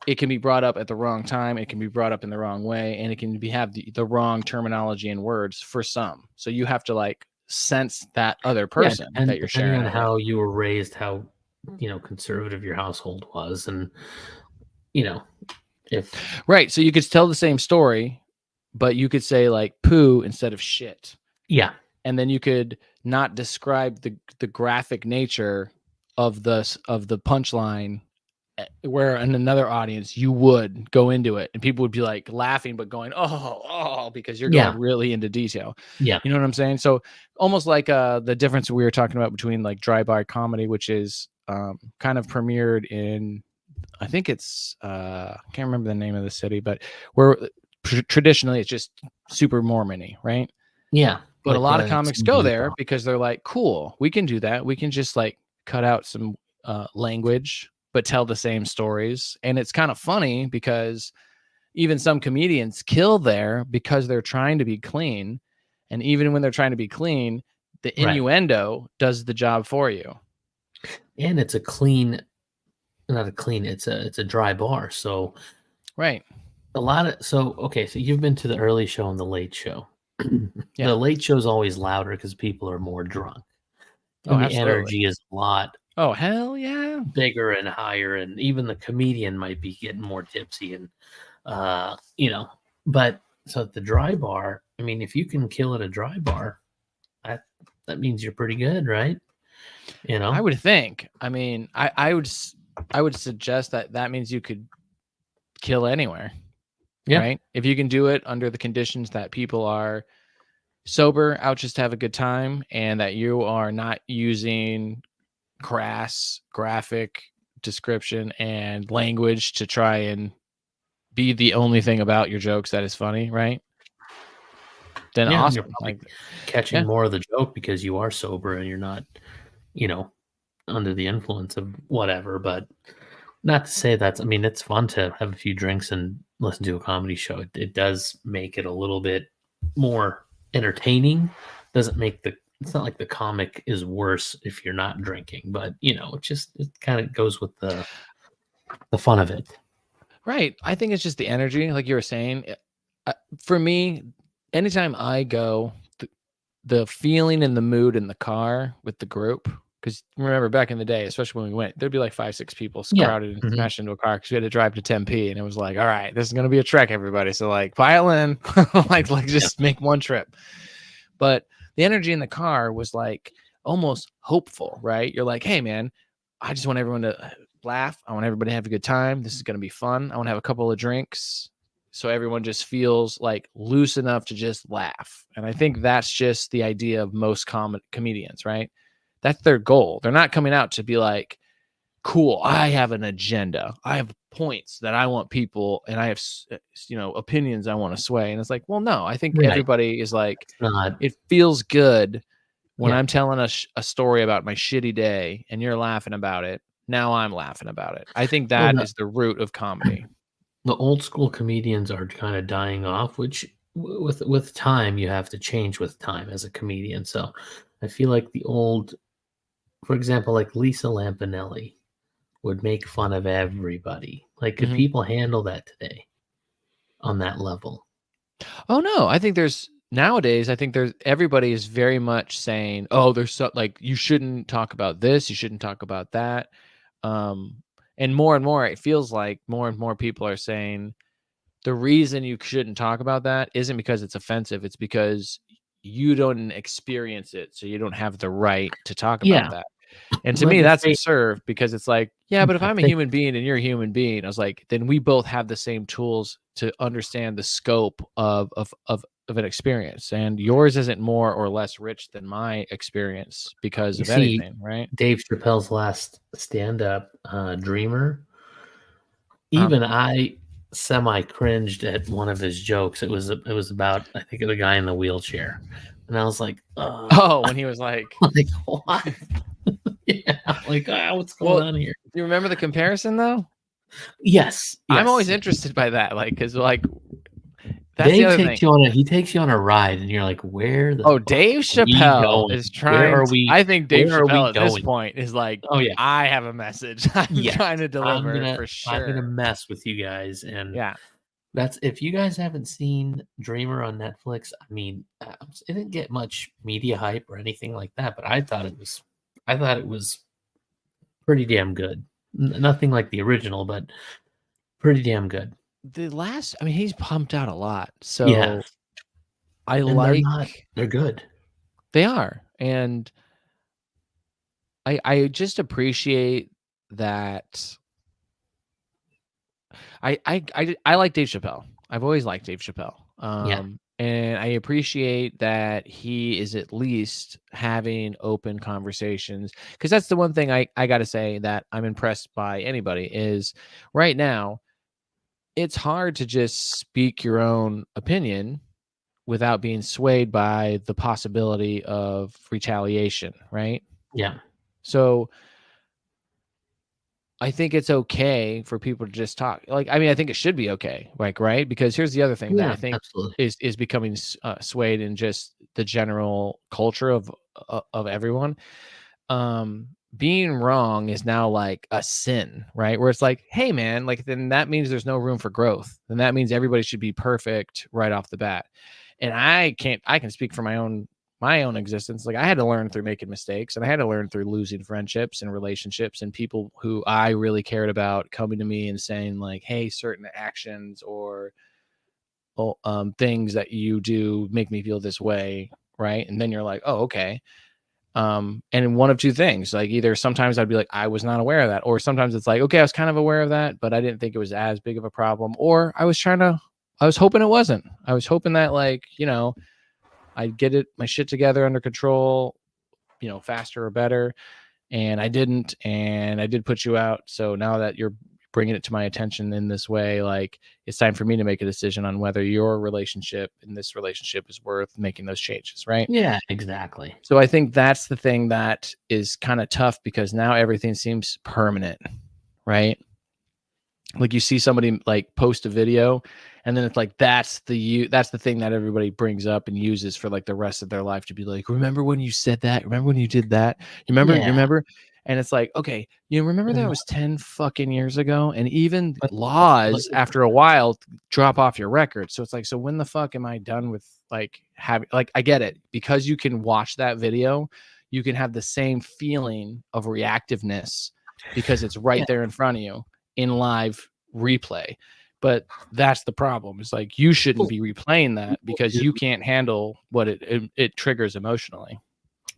it can be brought up at the wrong time. It can be brought up in the wrong way, and it can have the wrong terminology and words for some. So you have to like sense that other person and that you're depending sharing on it how with. you were raised, how conservative your household was, and if Right. So you could tell the same story, but you could say like poo instead of shit. yeah, And then you could not describe the graphic nature of the punchline, where in another audience you would go into it and people would be like laughing but going oh because you're going really into detail. Yeah. You know what I'm saying? So almost like the difference we were talking about between like dry bar comedy, which is kind of premiered in, I think it's I can't remember the name of the city, but where traditionally it's just super Mormon-y, right? Yeah. But a lot of comics go there because they're like, cool, we can do that. We can just like cut out some language, but tell the same stories. And it's kind of funny because even some comedians kill there because they're trying to be clean. And even when they're trying to be clean, the innuendo does the job for you. And it's it's a dry bar. So, right. So you've been to the early show and the late show. Yeah. The late show is always louder because people are more drunk. And the energy is a lot. Oh, hell yeah. Bigger and higher. And even the comedian might be getting more tipsy and, but so at the dry bar, I mean, if you can kill at a dry bar, that means you're pretty good, right? I would think. I mean, I would suggest that means you could kill anywhere. Yeah. Right. If you can do it under the conditions that people are sober, out just to have a good time, and that you are not using crass graphic description and language to try and be the only thing about your jokes that is funny, right? Then awesome. You're like catching more of the joke because you are sober and you're not, under the influence of whatever. But not to say that's, I mean, it's fun to have a few drinks and listen to a comedy show. It does make it a little bit more entertaining. Doesn't make it's not like the comic is worse if you're not drinking, but it kind of goes with the fun of it. Right. I think it's just the energy, like you were saying. For me, anytime I go, the feeling and the mood in the car with the group, because remember back in the day, especially when we went, there'd be like 5-6 people crowded and smashed into a car because we had to drive to Tempe, and it was like, all right, this is going to be a trek, everybody. So like pile in, like just make one trip. But the energy in the car was like almost hopeful, right? You're like, hey man, I just want everyone to laugh. I want everybody to have a good time. This is going to be fun. I want to have a couple of drinks. So everyone just feels like loose enough to just laugh. And I think that's just the idea of most comedians, right? That's their goal. They're not coming out to be like, cool, I have an agenda. I have points that I want people, and I have, opinions I want to sway. And it's like, well, no, I think everybody is like, it feels good when I'm telling a story about my shitty day and you're laughing about it. Now I'm laughing about it. I think that is the root of comedy. The old school comedians are kind of dying off, which with time, you have to change with time as a comedian. So I feel like the old, for example, like Lisa Lampanelli would make fun of everybody. Like, could people handle that today on that level? Oh, no. I think nowadays, everybody is very much saying, oh, there's like, you shouldn't talk about this. You shouldn't talk about that. And more, it feels like more and more people are saying the reason you shouldn't talk about that isn't because it's offensive. It's because you don't experience it. So you don't have the right to talk about that. And to me, that's absurd, because it's like, but if I'm a human being and you're a human being, I was like, then we both have the same tools to understand the scope of an experience. And yours isn't more or less rich than my experience because of anything, right? Dave Chappelle's last stand-up, Dreamer, even I semi-cringed at one of his jokes. It was about, I think, the guy in the wheelchair. And I was like, when he was like, what? What's going on here? Do you remember the comparison though? Yes. I'm always interested by that. Like, cause like That's the Dave other takes thing. you on he takes you on a ride, and you're like, "Where the fuck Dave are we Chappelle going? is Where trying. are we? I think Dave Where are we Chappelle at this going?" point is like, Oh yeah, I have a message I'm yes. trying to deliver for I'm gonna sure. mess with you guys, and Yeah. that's if you guys haven't seen Dreamer on Netflix. I mean, it didn't get much media hype or anything like that, but I thought it was pretty damn good. Nothing like the original, but pretty damn good. He's pumped out a lot. Yeah, So I and they're good. they are. And I just appreciate that. I like Dave Chappelle. I've always liked Dave Chappelle. Yeah. And I appreciate that he is at least having open conversations, because that's the one thing I got to say that I'm impressed by anybody is right now. It's hard to just speak your own opinion without being swayed by the possibility of retaliation, right? Yeah. So I think it's okay for people to just talk. I think it should be okay, right? Because here's the other thing that I Yeah, think absolutely. is becoming swayed in just the general culture of everyone. Being wrong is now like a sin, right? Where it's like, hey man, like then that means there's no room for growth. Then that means everybody should be perfect right off the bat. And I can speak for my own existence. Like I had to learn through making mistakes, and I had to learn through losing friendships and relationships and people who I really cared about coming to me and saying like, hey, certain actions or things that you do make me feel this way, right? And then you're like, oh, okay. And one of two things, like either sometimes I'd be like, I was not aware of that, or sometimes it's like, okay, I was kind of aware of that, but I didn't think it was as big of a problem, or I was hoping it wasn't. I was hoping that I'd get my shit together under control, faster or better. And I didn't, and I did put you out. So now that you're bringing it to my attention in this way, like it's time for me to make a decision on whether your relationship in this relationship is worth making those changes. Right. Yeah, exactly. So I think that's the thing that is kind of tough, because now everything seems permanent. Right. Like you see somebody like post a video, and then it's like that's the thing that everybody brings up and uses for like the rest of their life to be like, remember when you said that? Remember when you did that? You remember? And it's like, okay, remember that was 10 fucking years ago, and even laws after a while drop off your record. So it's like, so when the fuck am I done with like having, like, I get it, because you can watch that video, you can have the same feeling of reactiveness because it's right there in front of you in live replay. But that's the problem. It's like you shouldn't be replaying that because you can't handle what it triggers emotionally.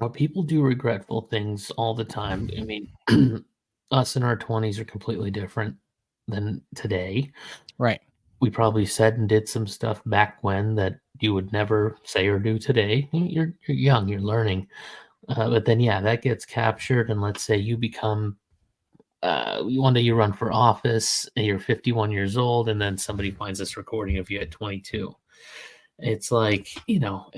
Well, people do regretful things all the time. I mean, us in our 20s are completely different than today. Right. We probably said and did some stuff back when that you would never say or do today. You're young, you're learning. But then, yeah, that gets captured. And let's say you become one day you run for office and you're 51 years old, and then somebody finds this recording of you at 22. It's like, well,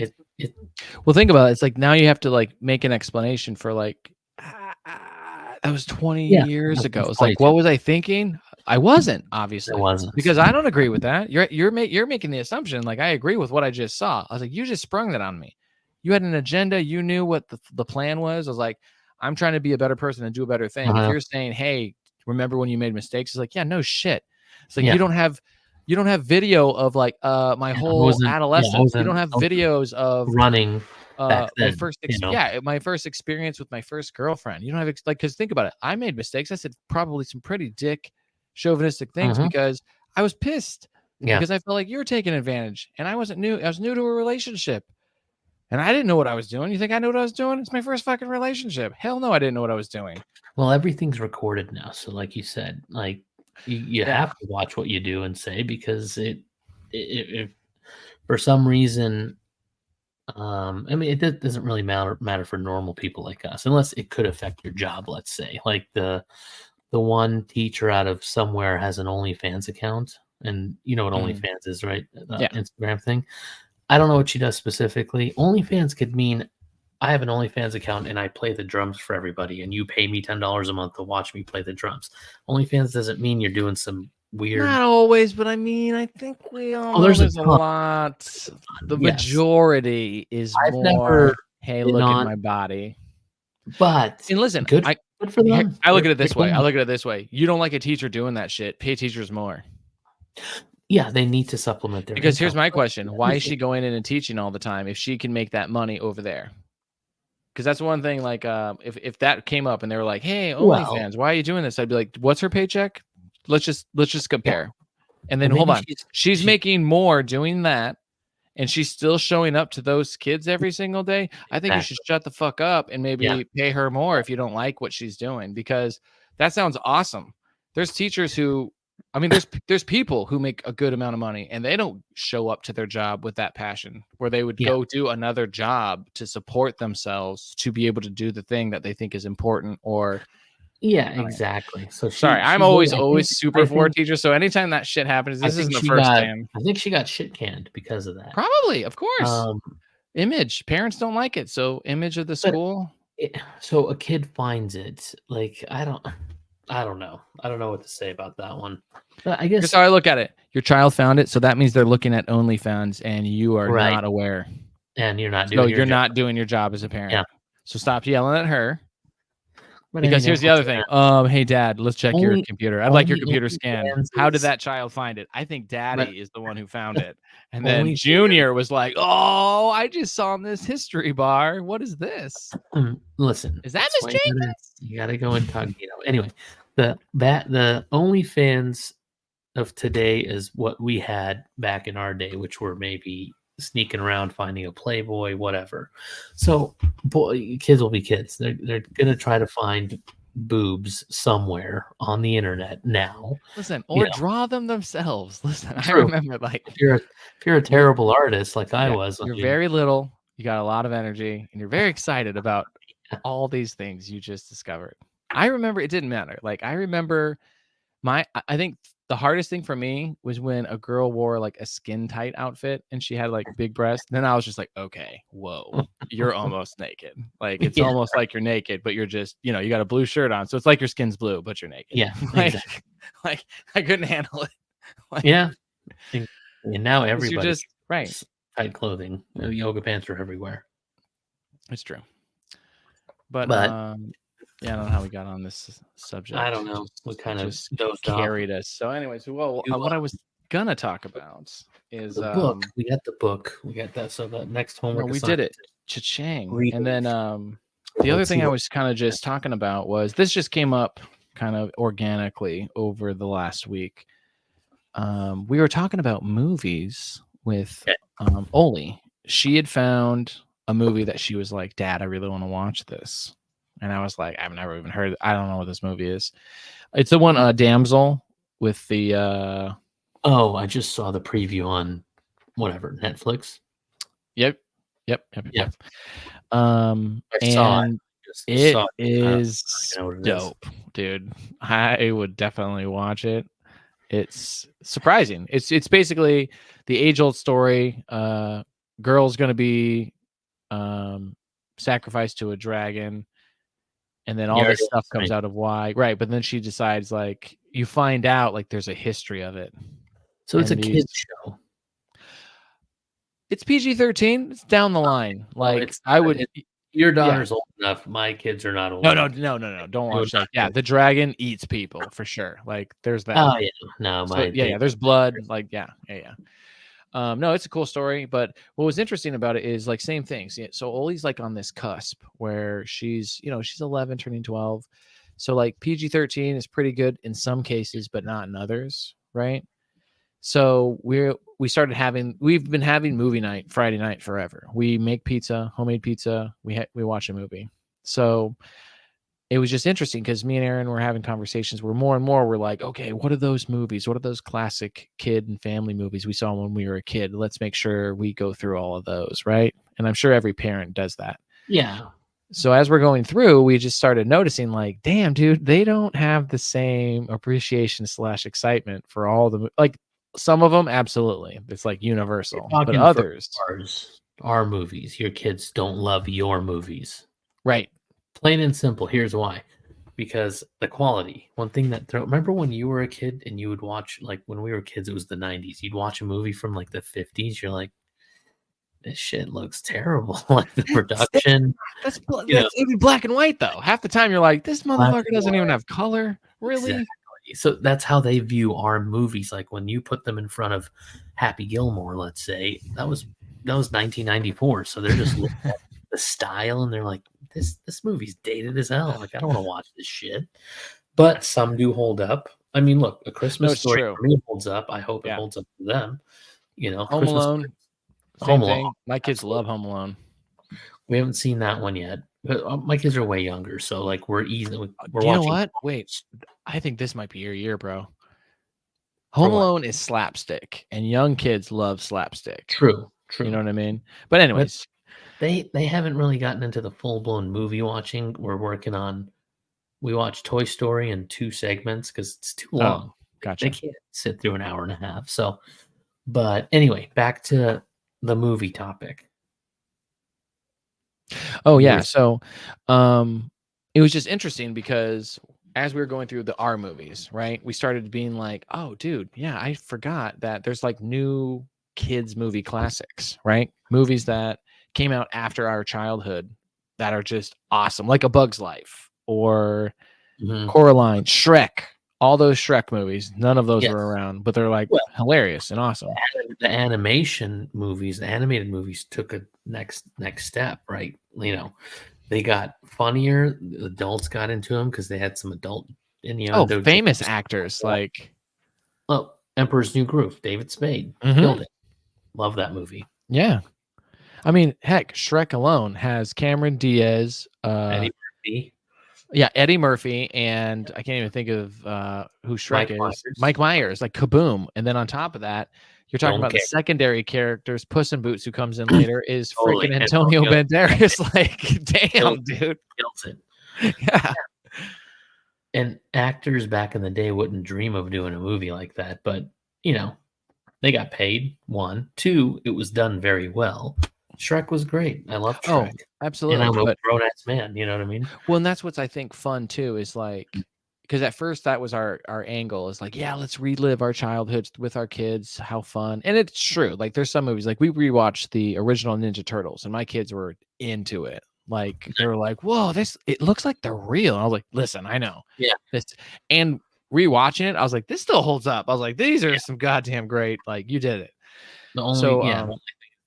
think about it. It's like now you have to like make an explanation for like that was 20 years ago. It's like, what was I thinking? I wasn't, obviously. It wasn't. Because I don't agree with that. You're making the assumption like I agree with what I just saw. I was like, you just sprung that on me. You had an agenda. You knew what the plan was. I was like, I'm trying to be a better person and do a better thing. If you're saying, hey, remember when you made mistakes? It's like, yeah, no shit. It's like, you don't have video of like my whole adolescence. You don't have videos of running back then, my first experience with my first girlfriend. You don't have because think about it. I made mistakes. I said probably some pretty dick chauvinistic things because I was pissed because I felt like you were taking advantage, and I wasn't new. I was new to a relationship. And I didn't know what I was doing. You think I knew what I was doing? It's my first fucking relationship. Hell no, I didn't know what I was doing. Well, everything's recorded now. So like you said, like you have to watch what you do and say, because if for some reason, I mean, it doesn't really matter for normal people like us, unless it could affect your job. Let's say like the one teacher out of somewhere has an OnlyFans account, and you know what OnlyFans is, right? Instagram thing. I don't know what she does specifically. OnlyFans could mean I have an OnlyFans account and I play the drums for everybody, and you pay me $10 a month to watch me play the drums. OnlyFans doesn't mean you're doing some weird. Not always, but I mean, I think we all know there's there's a a ton. lot. The Yes. majority is I've more, never hey, been look at on- my body. But And listen, good for them. I look at it They're this way. I glad. look at it this way. You don't like a teacher doing that shit. Pay teachers more. Yeah, they need to supplement their Because here's income. my question. Why is she going in and teaching all the time if she can make that money over there? Because that's one thing, like if that came up and they were like, hey, OnlyFans, why are you doing this? I'd be like, what's her paycheck? Let's just compare. And then hold on. She's making more doing that, and she's still showing up to those kids every single day. I think you should shut the fuck up and maybe pay her more if you don't like what she's doing, because that sounds awesome. There's teachers who, I mean, there's people who make a good amount of money and they don't show up to their job with that passion, where they would go do another job to support themselves to be able to do the thing that they think is important. Or exactly. So sorry, I'm always super for teachers. So anytime that shit happens, this isn't the first time. I think she got shit canned because of that. Probably, of course. Image. Parents don't like it. So image of the school. So a kid finds it. Like, I don't know. I don't know what to say about that one. But I guess here's how I look at it. Your child found it, so that means they're looking at OnlyFans and you are not aware. And you're not doing not doing your job as a parent. Yeah. So stop yelling at her. Because here's the other thing. Hey, Dad, let's check your computer. I'd like your computer scanned. How did that child find it? I think Daddy is the one who found it. And then Junior was like, oh, I just saw in this history bar. What is this? Listen. Is that Miss Jenkins? You got to go incognito. Anyway, the OnlyFans of today is what we had back in our day, which were maybe sneaking around, finding a Playboy, whatever. So kids will be kids. They're gonna try to find boobs somewhere on the internet now. Listen, or draw them themselves. Listen, I remember, like, if you're a terrible artist like I was, you're very little, you got a lot of energy, and you're very excited about all these things you just discovered. I remember it didn't matter. Like, I remember I think the hardest thing for me was when a girl wore like a skin tight outfit and she had like big breasts. Then I was just like, okay, whoa, you're almost naked. Like, it's almost like you're naked, but you're just, you got a blue shirt on. So it's like your skin's blue, but you're naked. Yeah. Exactly. Like I couldn't handle it. Like, and now everybody just tight clothing. Yoga pants are everywhere. It's true. But I don't know how we got on this subject. I don't know. We kind of carried us. So anyways, what I was going to talk about is the book. We got the book. We got that. So the next homework we did it. Cha-ching. And then the other thing I was kind of just talking about was, this just came up kind of organically over the last week. We were talking about movies with Oli. She had found a movie that she was like, Dad, I really want to watch this. And I was like, I've never even heard. I don't know what this movie is. It's the one Damsel with the. I just saw the preview on whatever, Netflix. Yep. And it is dope, dude. I would definitely watch it. It's surprising. It's basically the age-old story. Girl's gonna be sacrificed to a dragon. And then all this stuff comes out of why. Right. But then she decides, like, you find out, like, there's a history of it. So it's a kids show. It's PG-13. It's down the line. Like, your daughter's old enough. My kids are not old enough. No. Don't watch that. Yeah, the dragon eats people for sure. Like, there's that. Oh, yeah. No, there's blood. Like, yeah. No, it's a cool story, but what was interesting about it is, like, same things. So Oli's like on this cusp where she's 11 turning 12. So like PG-13 is pretty good in some cases, but not in others. Right. So we've been having movie night Friday night forever. We make pizza, homemade pizza. We watch a movie. So it was just interesting because me and Aaron were having conversations where more and more we're like, okay, what are those movies? What are those classic kid and family movies we saw when we were a kid? Let's make sure we go through all of those, right? And I'm sure every parent does that. Yeah. So as we're going through, we just started noticing, like, damn, dude, they don't have the same appreciation / excitement for all the, like, some of them, absolutely. It's like universal. But others, our movies, your kids don't love your movies. Right. Plain and simple. Here's why. because the quality. One thing that remember when you were a kid and you would watch, like when we were kids, it was the 90s. You'd watch a movie from like the 50s. You're like, this shit looks terrible. Like the production, That's you know, even black and white though. Half the time you're like, this black motherfucker and doesn't even white. have color. Really? Exactly. So that's how they view our movies. Like when you put them in front of Happy Gilmore, let's say, that was 1994. So they're just looking at the style and they're like, this movie's dated as hell. Like I don't want to watch this shit. But some do hold up. I mean, look, A Christmas Story true. for me holds up. I hope it Yeah. holds up for them. You know, Home Christmas Alone, Home same Alone. thing. My kids Absolutely. love Home Alone. We haven't seen that one yet. But my kids are way younger, so like we're easy. We're Do you know watching. what? Wait, I think this might be your year, bro. Home Alone is slapstick, and young kids love slapstick. True. You know what I mean? But anyways, they haven't really gotten into the full blown movie watching. We're working on. We watch Toy Story in 2 segments because it's too long. Gotcha. They can't sit through an hour and a half. So, but anyway, back to the movie topic. Oh yeah, so it was just interesting because as we were going through the R movies, right? We started being like, "Oh, dude, yeah, I forgot that there's like new kids movie classics, right? Movies that came out after our childhood that are just awesome, like A Bug's Life or Coraline, Shrek." All those Shrek movies, none of those were around, but they're like hilarious and awesome. The animation movies, the animated movies took a next step, right? You know, they got funnier. The adults got into them because they had some adult, famous actors like Emperor's New Groove, David Spade killed it. Love that movie. Yeah, I mean, heck, Shrek alone has Cameron Diaz, Eddie Murphy. Yeah, Eddie Murphy, and I can't even think of who Shrek is. Mike Myers, like kaboom. And then on top of that, you're talking about the secondary characters. Puss in Boots, who comes in later, is freaking Antonio Banderas. Like, damn, dude. Kills it. Yeah. And actors back in the day wouldn't dream of doing a movie like that. But, you know, they got paid. 1. 2, it was done very well. Shrek was great. I love Shrek. Oh, absolutely. And I'm a grown-ass man, you know what I mean? Well, and that's what's, I think, fun, too, is like, because at first that was our angle is like, yeah, let's relive our childhoods with our kids. How fun. And it's true. Like, there's some movies, like we rewatched the original Ninja Turtles, and my kids were into it. Like, they were like, whoa, it looks like they're real. And I was like, listen, I know. Yeah. And rewatching it, I was like, this still holds up. I was like, these are some goddamn great, like, you did it. The only,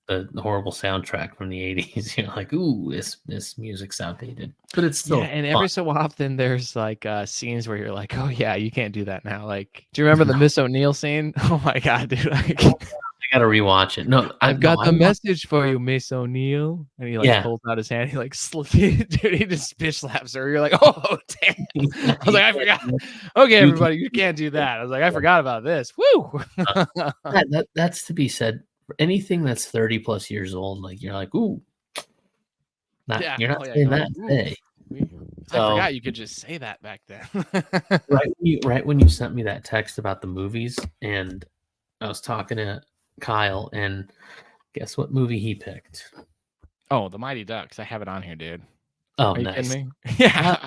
the horrible soundtrack from the 80s, you know, like, ooh, this music's outdated, but it's still and fun. Every so often there's like scenes where you're like, oh yeah, you can't do that now. Like, do you remember the Miss O'Neill scene? Oh my god, dude, I gotta rewatch it. No, I've got the message for you, Miss O'Neill. And he like pulls out his hand, he like dude, he just bitch slaps her. You're like, oh damn. I was like, I forgot. Okay, everybody, you can't do that. I was like, I forgot about this. Woo. That's to be said. Anything that's 30 plus years old, like you're like, ooh, you're not saying that today. I forgot you could just say that back then. right when you sent me that text about the movies, and I was talking to Kyle, and guess what movie he picked? Oh, The Mighty Ducks. I have it on here, dude. Oh, are you nice. kidding me? Yeah,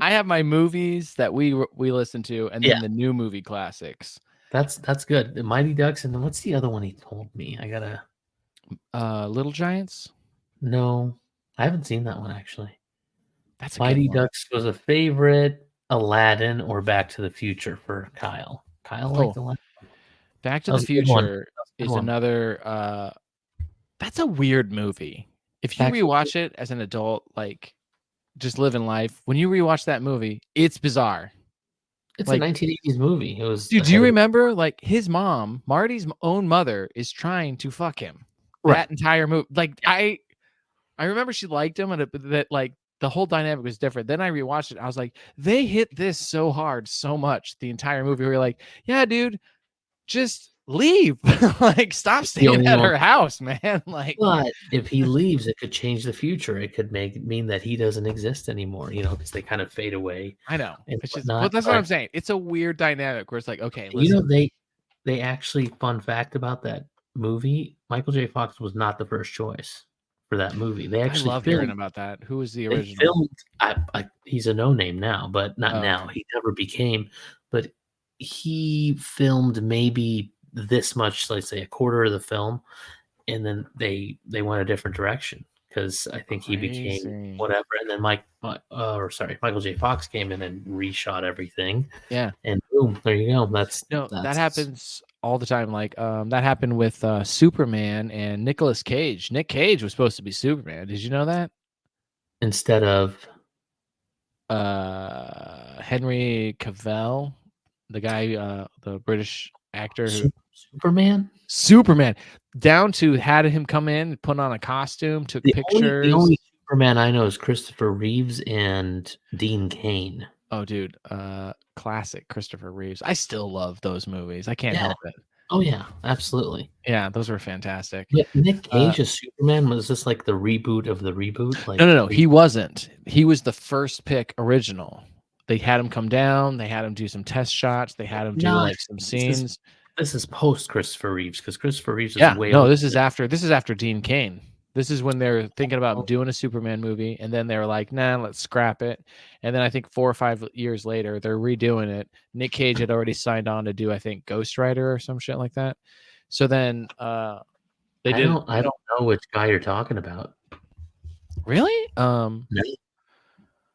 I have my movies that we listen to, and then the new movie classics. That's good. The Mighty Ducks, and then what's the other one he told me? I gotta Little Giants? No, I haven't seen that one actually. That's Mighty Ducks was a favorite. Aladdin or Back to the Future for Kyle. Kyle liked Aladdin. Back to the Future is another that's a weird movie. If you rewatch it as an adult, like just living life, when you rewatch that movie, it's bizarre. It's like, a 1980s movie. It was. Dude, do you remember? Like his mom, Marty's own mother, is trying to fuck him. Right. That entire movie. Like I remember she liked him, and that like the whole dynamic was different. Then I rewatched it. I was like, they hit this so hard, so much the entire movie. Where you're like, yeah, dude, just leave. Like, stop staying at her house, man. Like, but if he leaves, it could change the future. It could mean that he doesn't exist anymore. You know, because they kind of fade away. I know. It's just, but that's what I'm saying. It's a weird dynamic where it's like, okay, listen. You know, they actually, fun fact about that movie, Michael J. Fox was not the first choice for that movie. They I actually love hearing about that. Who was the they original? filmed. He's a no name now, but not Oh, now. okay. He never became. But he filmed maybe this much, let's say a quarter of the film, and then they went a different direction because I think he became Crazy. whatever. And then Michael J. Fox came in and reshot everything, Yeah. and boom, there you go. That's That happens all the time. Like that happened with Superman and Nicolas Cage. Nick Cage was supposed to be Superman. Did you know that? instead of Henry Cavill, the guy, the British actor who Superman. Superman, down to had him come in, put on a costume, took The pictures. only Superman I know is Christopher Reeves and Dean Cain. Oh, dude, classic Christopher Reeves. I still love those movies. I can't help it. Oh yeah, absolutely. Yeah, those were fantastic. Yeah, Nick Cage as Superman, was this like the reboot of the reboot? Like, no, he wasn't. He was the first pick original. They had him come down. They had him do some test shots. They had him do like some scenes. This is post Christopher Reeves because Christopher Reeves is way no. older. This is after Dean Cain. This is when they're thinking about doing a Superman movie, and then they were like, "Nah, let's scrap it." And then I think 4 or 5 years later, they're redoing it. Nick Cage had already signed on to do, I think, Ghost Rider or some shit like that. So then they did. I don't know which guy you're talking about. Really?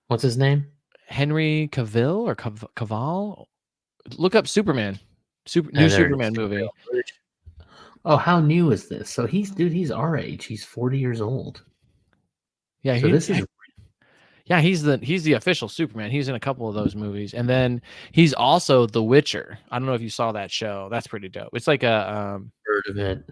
What's his name? Henry Cavill or Cavill? Look up Superman. New Superman movie. Oh, how new is this? So he's our age. He's 40 years old. Yeah, so this is. Yeah, he's the official Superman. He's in a couple of those movies, and then he's also The Witcher. I don't know if you saw that show. That's pretty dope. It's like a heard of it,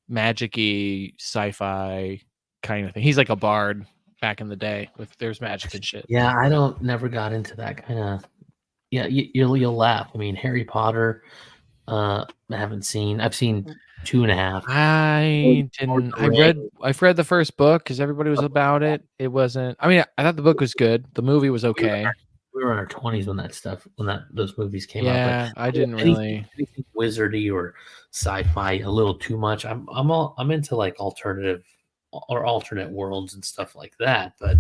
magic-y sci-fi kind of thing. He's like a bard back in the day with there's magic and shit. Yeah, never got into that kind of. Yeah, you'll laugh. I mean, Harry Potter. I haven't seen. I've seen 2.5. I didn't. I've read the first book because everybody was about it. It wasn't. I mean, I thought the book was good. The movie was okay. We were in our 20s when those movies came out. Yeah, I didn't really anything wizardy or sci-fi a little too much. I'm into like alternative or alternate worlds and stuff like that. But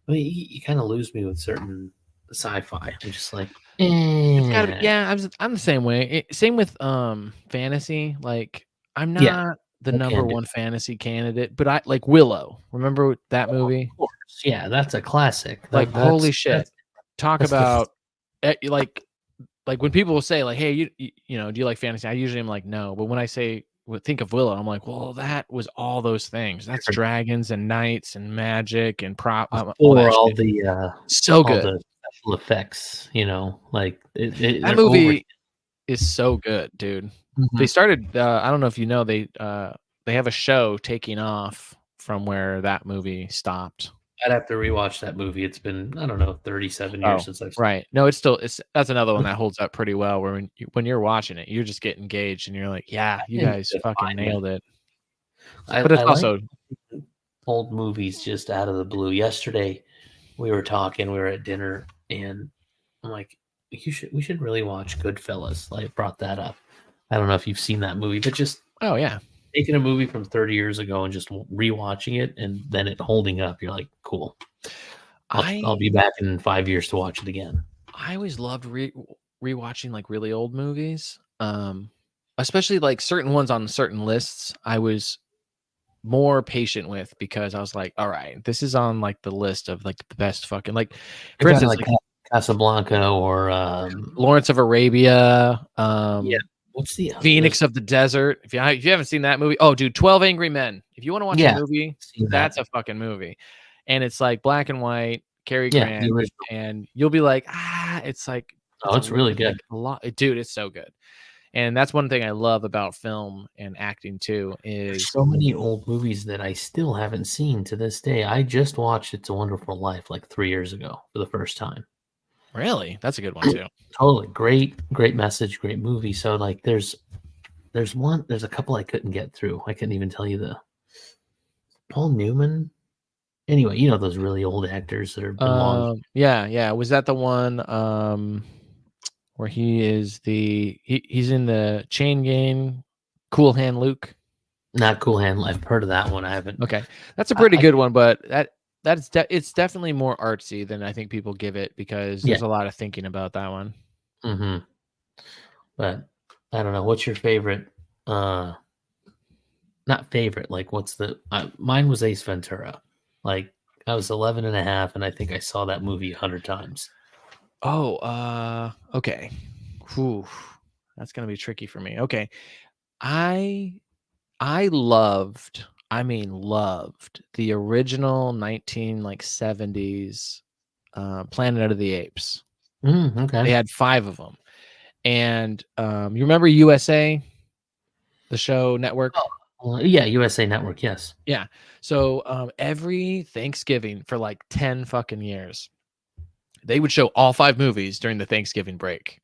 I mean, you kind of lose me with certain sci-fi. I'm just like, yeah, I'm the same way. Same with fantasy. Like I'm not the number one fantasy candidate, but I like Willow. Remember that movie? Of course. Yeah, that's a classic. Like holy shit. Talk about like when people will say like, hey, you know, do you like fantasy? I usually am like, no. But when I think of Willow, I'm like, well, that was all those things. That's dragons and knights and magic and prop. All the so good. All the special effects, you know, like that movie is so good, dude. Mm-hmm. They started. I don't know if you know they have a show taking off from where that movie stopped. I'd have to rewatch that movie. It's been, I don't know, 37 years since I've seen it. Right. No, that's another one that holds up pretty well where when you're watching it, you're just getting engaged and you're like, yeah, you guys fucking nailed it. But it's also like old movies just out of the blue. Yesterday we were at dinner and I'm like, we should really watch Goodfellas. Like brought that up. I don't know if you've seen that movie, but just taking a movie from 30 years ago and just rewatching it and then it holding up, you're like, cool. I'll be back in 5 years to watch it again. I always loved rewatching like really old movies, especially like certain ones on certain lists. I was more patient with because I was like, all right, this is on like the list of like the best fucking like, for instance, like Casablanca or Lawrence of Arabia. What's the Phoenix of the Desert? If you haven't seen that movie, oh, dude, 12 Angry Men. If you want to watch a movie, that's a fucking movie. And it's like black and white, Cary Grant, and you'll be like, it's like, it's really good. Like a lot, dude, it's so good. And that's one thing I love about film and acting too. Is so many old movies that I still haven't seen to this day. I just watched It's a Wonderful Life like 3 years ago for the first time. Really? That's a good one too. Totally. Great message, great movie. So like there's a couple I couldn't get through. I couldn't even tell you Paul Newman. Anyway, you know those really old actors that are long. Yeah. Was that the one where he is he's in the Chain Gang, Cool Hand Luke? Not Cool Hand. I've heard of that one. I haven't. Okay, that's a pretty good one, but it's definitely more artsy than I think people give it because there's a lot of thinking about that one. Mm-hmm. But I don't know. What's your favorite? Not favorite. Like, what's the? Mine was Ace Ventura. Like, I was 11 and a half, and I think I saw that movie 100 times. Oh, okay. Whew. That's gonna be tricky for me. Okay, I loved. I mean, loved the original 1970s Planet of the Apes. Okay. They had 5 of them, and you remember USA, the show network? Yeah, USA Network. Yes. Yeah. So every Thanksgiving for like 10 fucking years, they would show all 5 movies during the Thanksgiving break.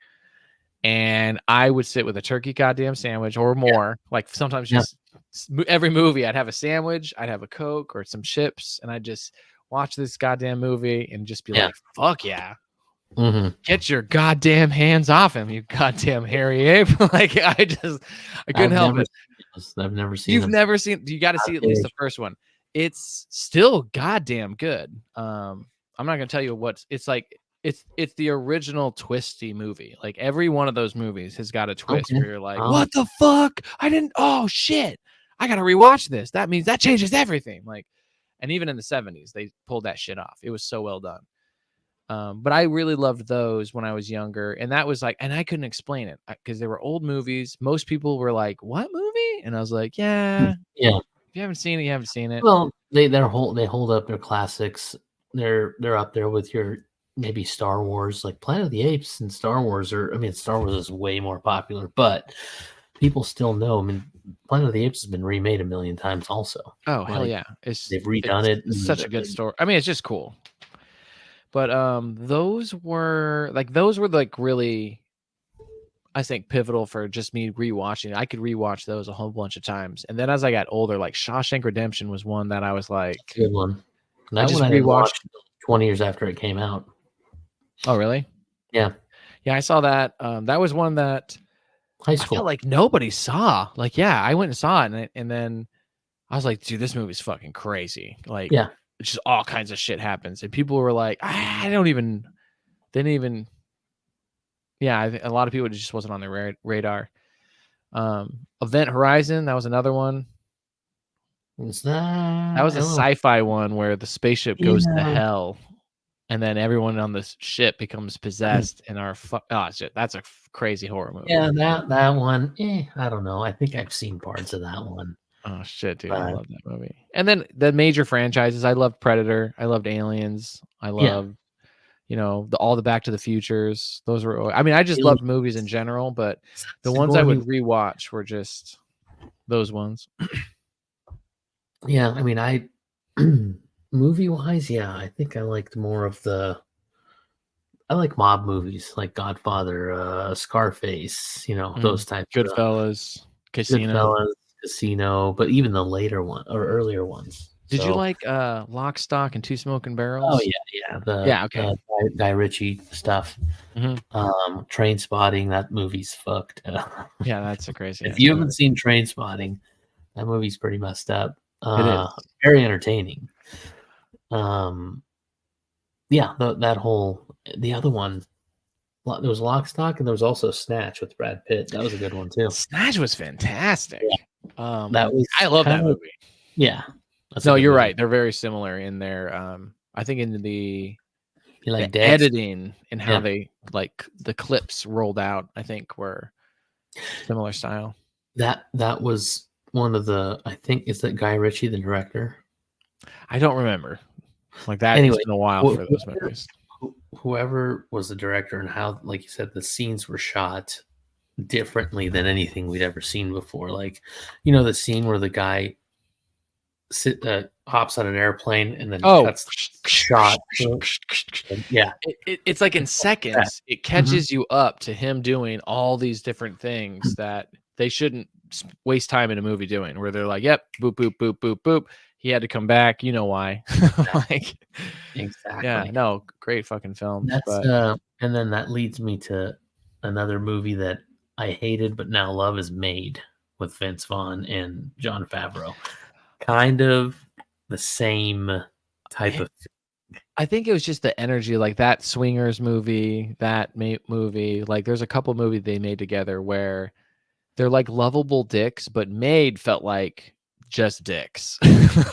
And I would sit with a turkey goddamn sandwich or more. Like sometimes just every movie, I'd have a sandwich, I'd have a Coke or some chips, and I'd just watch this goddamn movie and just be like, fuck yeah. Mm-hmm. Get your goddamn hands off him, you goddamn hairy ape. Like I couldn't help it. I've never seen You've them. never seen, you got to see at least the first one. It's still goddamn good. I'm not gonna tell you what it's like. It's the original twisty movie. Like every one of those movies has got a twist where you're like, what the fuck? Oh shit. I gotta rewatch this. That means that changes everything. Like, and even in the 70s, they pulled that shit off. It was so well done. But I really loved those when I was younger. And that was like, and I couldn't explain it because they were old movies. Most people were like, what movie? And I was like, yeah. If you haven't seen it, you haven't seen it. Well, they hold up their classics. They're up there with your maybe Star Wars, like Planet of the Apes and Star Wars Star Wars is way more popular, but people still know. I mean, Planet of the Apes has been remade 1 million times also. Oh, hell yeah. They've redone it. It's such a good story. I mean, it's just cool. But those were like really, I think, pivotal for just me rewatching. I could rewatch those a whole bunch of times. And then as I got older, like Shawshank Redemption was one that I was like, good one. That I just one I rewatched 20 years after it came out. Oh, really? Yeah. Yeah, I saw that. That was one that high school. I felt like nobody saw. Like, yeah, I went and saw it, and then I was like, dude, this movie's fucking crazy. Like, just all kinds of shit happens, and people were like, didn't even. Yeah, a lot of people just wasn't on their radar. Event Horizon, that was another one. What's that? That was a sci-fi one where the spaceship goes to hell. And then everyone on the ship becomes possessed and shit. That's a crazy horror movie. Yeah, that one. I don't know. I think I've seen parts of that one. Oh shit, dude! I love that movie. And then the major franchises. I loved Predator. I loved Aliens. I loved, all the Back to the Futures. Those were. I mean, I just loved movies in general, but the ones I would rewatch were just those ones. Yeah, I mean, movie wise, I think I liked more of I like mob movies like Godfather, Scarface, those types. Goodfellas, Casino, but even the later one or earlier ones. Did you like Lock, Stock, and Two Smoking Barrels? Oh yeah. Okay. Guy Ritchie stuff. Mm-hmm. Train Spotting, that movie's fucked. Yeah, that's a crazy. If you haven't seen Train Spotting, that movie's pretty messed up. It is very entertaining. The other one, there was Lock, Stock, and there was also Snatch with Brad Pitt. That was a good one too. Snatch was fantastic. I love that movie. Yeah. No, you're right. They're very similar in their I think in the editing and how they like the clips rolled out, I think were similar style. That was one of the, I think, is that Guy Ritchie, the director? I don't remember. Like that. Anyway, it's been a while for those movies. Whoever was the director and how, like you said, the scenes were shot differently than anything we'd ever seen before. Like, the scene where the guy hops on an airplane and then cuts the shot. Yeah. It's like in seconds, it catches you up to him doing all these different things that they shouldn't waste time in a movie doing, where they're like, yep, boop, boop, boop, boop, boop. He had to come back. You know why? Like, exactly. Yeah, no, great fucking film. And then that leads me to another movie that I hated but now love is Made with Vince Vaughn and Jon Favreau. Kind of the same type of. I think it was just the energy, like that Swingers movie, that movie. Like, there's a couple movies they made together where they're like lovable dicks, but made felt like just dicks.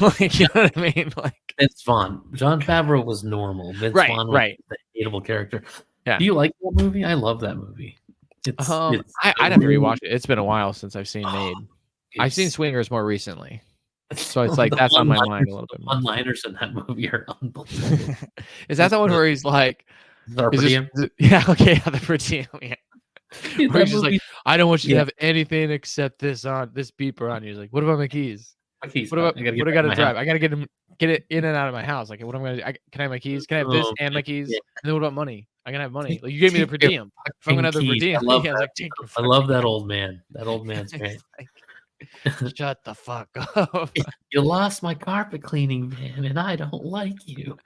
Like, you know what I mean? Like Vince Vaughn. Jon Favreau was normal. Vince Vaughn was the hateable character. Yeah. Do you like that movie? I love that movie. I'd have to rewatch it. It's been a while since I've seen Made. I've seen Swingers more recently. So it's like that's on my mind a little bit more. One-liners in that movie are unbelievable. Is that the one where he's like, the per diem? Yeah, okay, the per diem, yeah. Dude, where he's just like, I don't want you to have anything except this beeper on. He's like, what about my keys? My keys. What about I gotta drive? House. I gotta get it in and out of my house. Like, what am I gonna do? Can I have my keys? Can I have this and my keys? Yeah. And then what about money? I gotta have money. Like, you gave me the per diem. If I'm gonna have the per diem, I love that old man. That old man's great. Shut the fuck up. You lost my carpet cleaning van and I don't like you.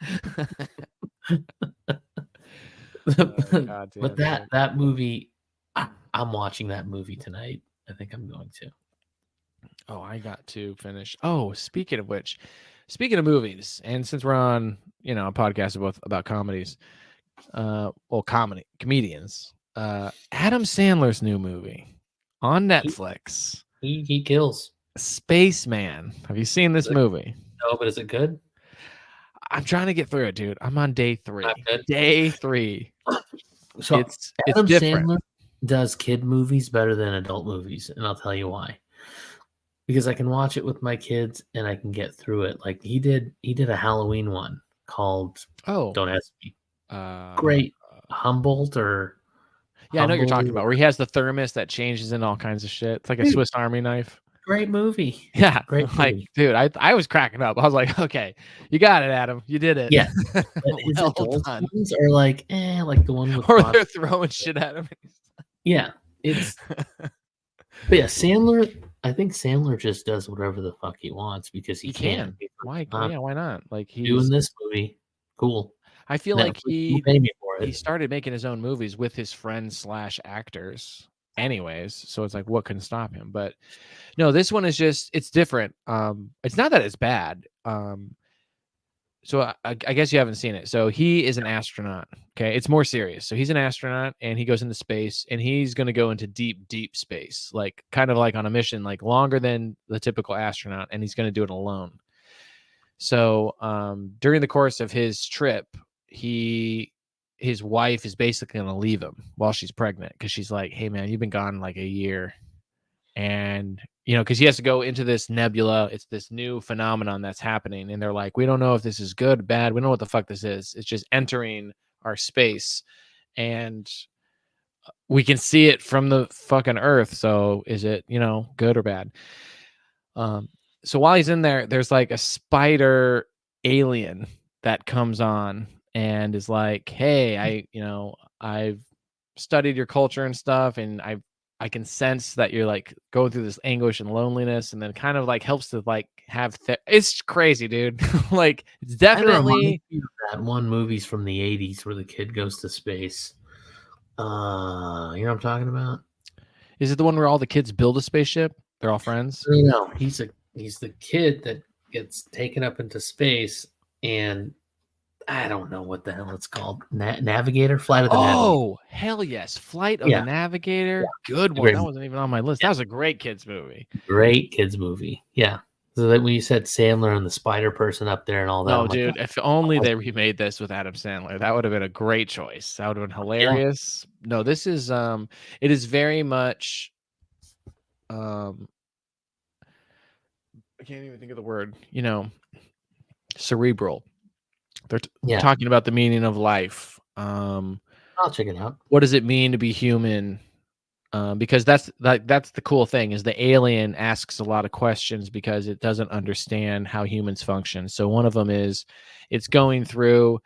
But that movie, I'm watching that movie tonight. I think I'm going to. Oh, I got to finish. Oh, speaking of movies, and since we're on, a podcast about comedies, comedians, Adam Sandler's new movie on Netflix. He kills. Spaceman. Have you seen this movie? No, but is it good? I'm trying to get through it, dude. I'm on day 3. Day 3. So it's Adam different. Sandler does kid movies better than adult movies, and I'll tell you why. Because I can watch it with my kids and I can get through it. Like he did a Halloween one called Don't Ask Me. Great. Humboldt or yeah, I know what you're talking about. Where he has the thermos that changes in all kinds of shit. It's like a Swiss Army knife. Great movie. Yeah, great movie. Like, dude, I was cracking up. I was like, okay, you got it, Adam. You did it. Yeah. His adult ones are like the one with. Or they're throwing shit at him. Yeah, it's. But yeah, Sandler. I think Sandler just does whatever the fuck he wants because he can. Why? Yeah, why not? Like he's doing this movie. Cool. I feel like he pay me for it. He started making his own movies with his friends / actors anyways. So it's like, what can stop him? But no, this one is just, it's different. It's not that it's bad. So I guess you haven't seen it. So he is an astronaut. Okay. It's more serious. So he's an astronaut and he goes into space and he's going to go into deep, deep space, like kind of like on a mission, like longer than the typical astronaut. And he's going to do it alone. So during the course of his trip, his wife is basically going to leave him while she's pregnant. Cause she's like, hey man, you've been gone like a year. And, cause he has to go into this nebula. It's this new phenomenon that's happening. And they're like, we don't know if this is good or bad. We don't know what the fuck this is. It's just entering our space and we can see it from the fucking earth. So is it, good or bad? So while he's in there, there's like a spider alien that comes on and is like, hey, I've studied your culture and stuff. And I can sense that you're like going through this anguish and loneliness, and then kind of like helps to like have it's crazy, dude. Like it's definitely that one movie's from the 80s where the kid goes to space. You know what I'm talking about? Is it the one where all the kids build a spaceship? They're all friends? No, he's the kid that gets taken up into space, and I don't know what the hell it's called. Navigator? Flight of the Navigator. Oh, hell yes. Flight of the Navigator. Yeah. Good one. That wasn't even on my list. That was a great kids movie. Great kids movie. Yeah. So that when you said Sandler and the spider person up there and all that. No, dude. If only they remade this with Adam Sandler, that would have been a great choice. That would have been hilarious. Yeah. No, this is it is very much I can't even think of the word, cerebral. They're talking about the meaning of life. I'll check it out. What does it mean to be human? Because that's the cool thing is the alien asks a lot of questions because it doesn't understand how humans function. So one of them is it's going through.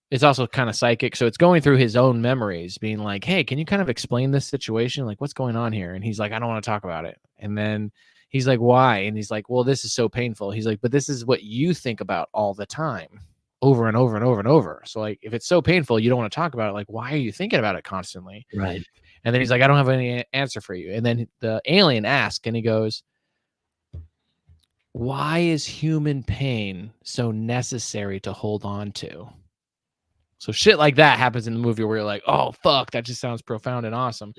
It's also kind of psychic, so it's going through his own memories, being like, "Hey, can you kind of explain this situation? Like, what's going on here?" And he's like, "I don't want to talk about it." And then he's like, why? And he's like, well, this is so painful. He's like, but this is what you think about all the time, over and over and over and over. So like, if it's so painful, you don't want to talk about it. Like, why are you thinking about it constantly? Right. And then he's like, I don't have any answer for you. And then the alien asks, and he goes, why is human pain so necessary to hold on to? So shit like that happens in the movie where you're like, oh, fuck, that just sounds profound and awesome.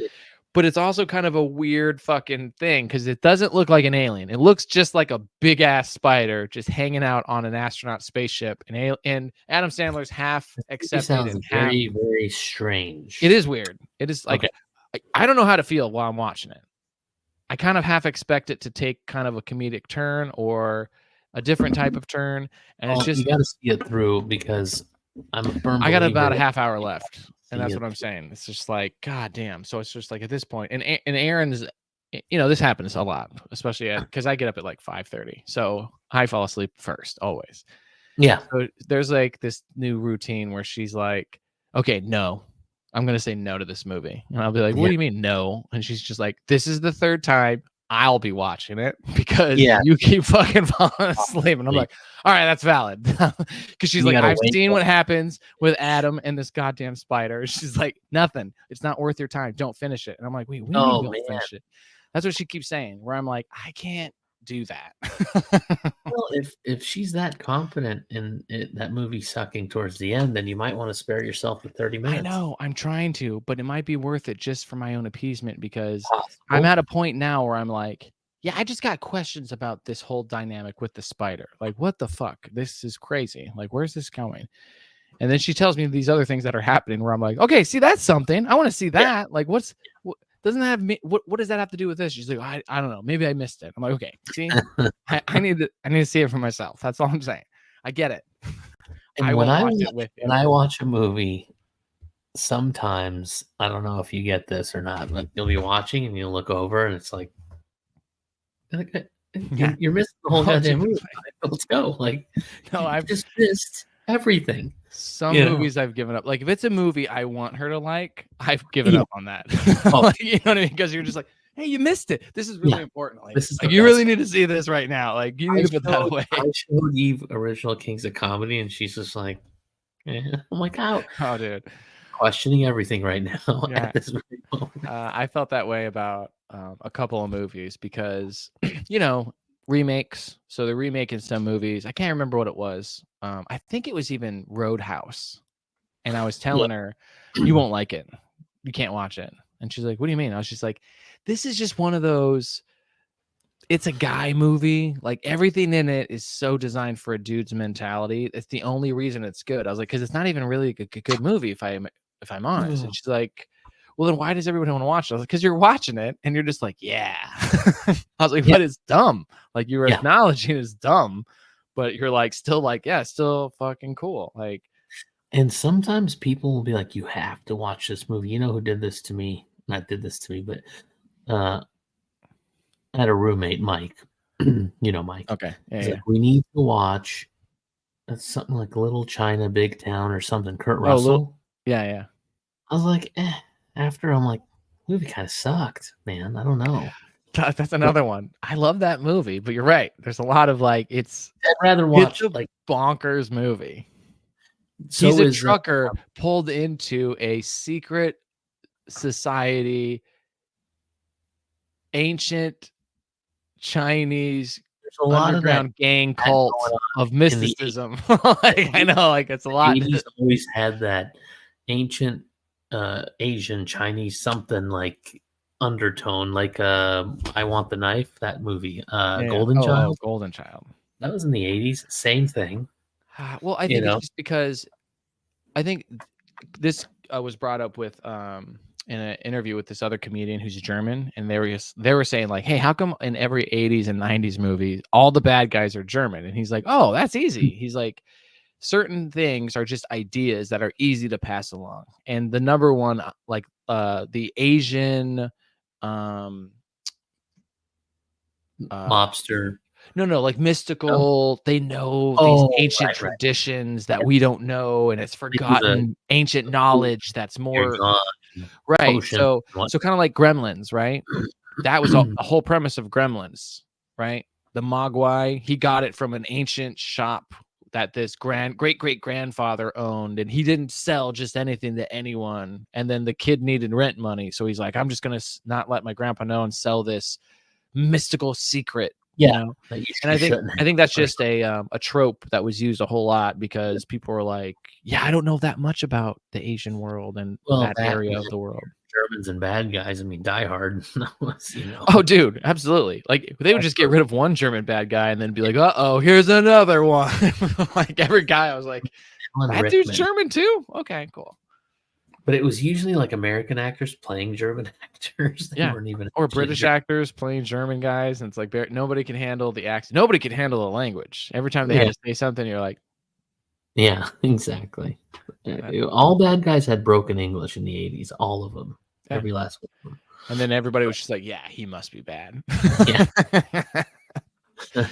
But it's also kind of a weird fucking thing because it doesn't look like an alien. It looks just like a big ass spider just hanging out on an astronaut spaceship. And Adam Sandler's half accepted sounds and half. very, very strange. It is weird. It is like, okay. I don't know how to feel while I'm watching it. I kind of half expect it to take kind of a comedic turn or a different type of turn. And it's just, you got to see it through because I'm a firm I got believer about a that- half hour left. And that's what I'm saying. It's just like, God damn. So it's just like at this point, and Aaron's, you know, this happens a lot, especially because I get up at like 5:30. So I fall asleep first, always. Yeah. So there's like this new routine where she's like, okay, no, I'm going to say no to this movie. And I'll be like, what do you mean no? And she's just like, this is the third time I'll be watching it because you keep fucking falling asleep. And I'm like, all right, that's valid. Because she's like, I've seen what happens with Adam and this goddamn spider. She's like, nothing. It's not worth your time. Don't finish it. And I'm like, wait, what do you mean don't finish it? That's what she keeps saying, where I'm like, I can't do that. Well, if she's that confident in that movie sucking towards the end, then you might want to spare yourself the 30 minutes. I know, I'm trying to, but it might be worth it just for my own appeasement because I'm at a point now where I'm like, yeah, I just got questions about this whole dynamic with the spider. Like, what the fuck? This is crazy. Like, where's this going? And then she tells me these other things that are happening where I'm like, okay, see, that's something. I want to see that. Yeah. Like, what doesn't that have me? What does that have to do with this? She's like, I don't know. Maybe I missed it. I'm like, okay, see, I need to see it for myself. That's all I'm saying. I get it. And when I watch a movie, sometimes I don't know if you get this or not, but you'll be watching and you'll look over and it's like, you're missing the whole goddamn movie. Let's go. Like, no, I've just missed everything. Some movies I've given up. Like if it's a movie I want her to like, I've given up on that. Like, you know what I mean? Because you're just like, hey, you missed it. This is really important. Like, you really need to see this right now. Like you need to put that away. I showed Eve Original Kings of Comedy, and she's just like, I'm like, oh, dude, questioning everything right now. At this very moment. I felt that way about a couple of movies because you know. Remakes. So they're remaking some movies. I can't remember what it was. I think it was even Roadhouse. And I was telling her, you won't like it. You can't watch it. And she's like, what do you mean? I was just like, this is just one of those, it's a guy movie. Like everything in it is so designed for a dude's mentality. It's the only reason it's good. I was like, because it's not even really a good movie if I'm honest. And she's like, well, then why does everyone want to watch it? I was like, because you're watching it and you're just like, yeah. I was like, but it's dumb. Like you were acknowledging it's dumb, but you're like, still like, yeah, still fucking cool. Like, and sometimes people will be like, you have to watch this movie. You know who did this to me? Not did this to me, but I had a roommate, Mike. You know, Mike. Okay. Yeah, like, we need to watch something like Little China, Big Town or something. Kurt Russell. Yeah. I was like, After I'm like, movie kind of sucked, man. I don't know. That's another one. I love that movie, but you're right. There's a lot of like, I'd rather watch like bonkers movie. So he's a trucker pulled into a secret society, ancient Chinese underground gang cult of mysticism. Like, I know, like it's a lot. He's always had that ancient Asian Chinese something like undertone, like I Want the Knife, that movie, Golden Child. Golden Child. That was in the 80s. Same thing. Well, I think it's just because I think this was brought up with in an interview with this other comedian who's German, and they were saying like, hey, how come in every 80s and 90s movie all the bad guys are German? And he's like, oh, that's easy. He's like, certain things are just ideas that are easy to pass along. And the number one, like the Asian mobster. No, like mystical. They know these ancient traditions that we don't know, and it's forgotten ancient knowledge that's more right. So kind of like Gremlins, right? That was a whole premise of Gremlins, right? The Mogwai, he got it from an ancient shop that this great grandfather owned, and he didn't sell just anything to anyone. And then the kid needed rent money, so he's like, I'm just gonna not let my grandpa know and sell this mystical secret. Yeah, you know. And I think that's just a trope that was used a whole lot because people were like, yeah, I don't know that much about the Asian world and that area of the world. Germans and bad guys. I mean, Die Hard. Oh, dude, absolutely. Like they would just get rid of one German bad guy and then be like, "Uh-oh, here's another one." Like every guy, I was like, "That dude's German too." Okay, cool. But it was usually like American actors playing German actors. They weren't even or British actors playing German guys, and it's like nobody can handle the accent. Nobody can handle the language. Every time they had to say something, you're like, "Yeah, exactly." All bad guys had broken English in the 80s. All of them. Every last one of them. And then everybody was just like, yeah, he must be bad. Yeah.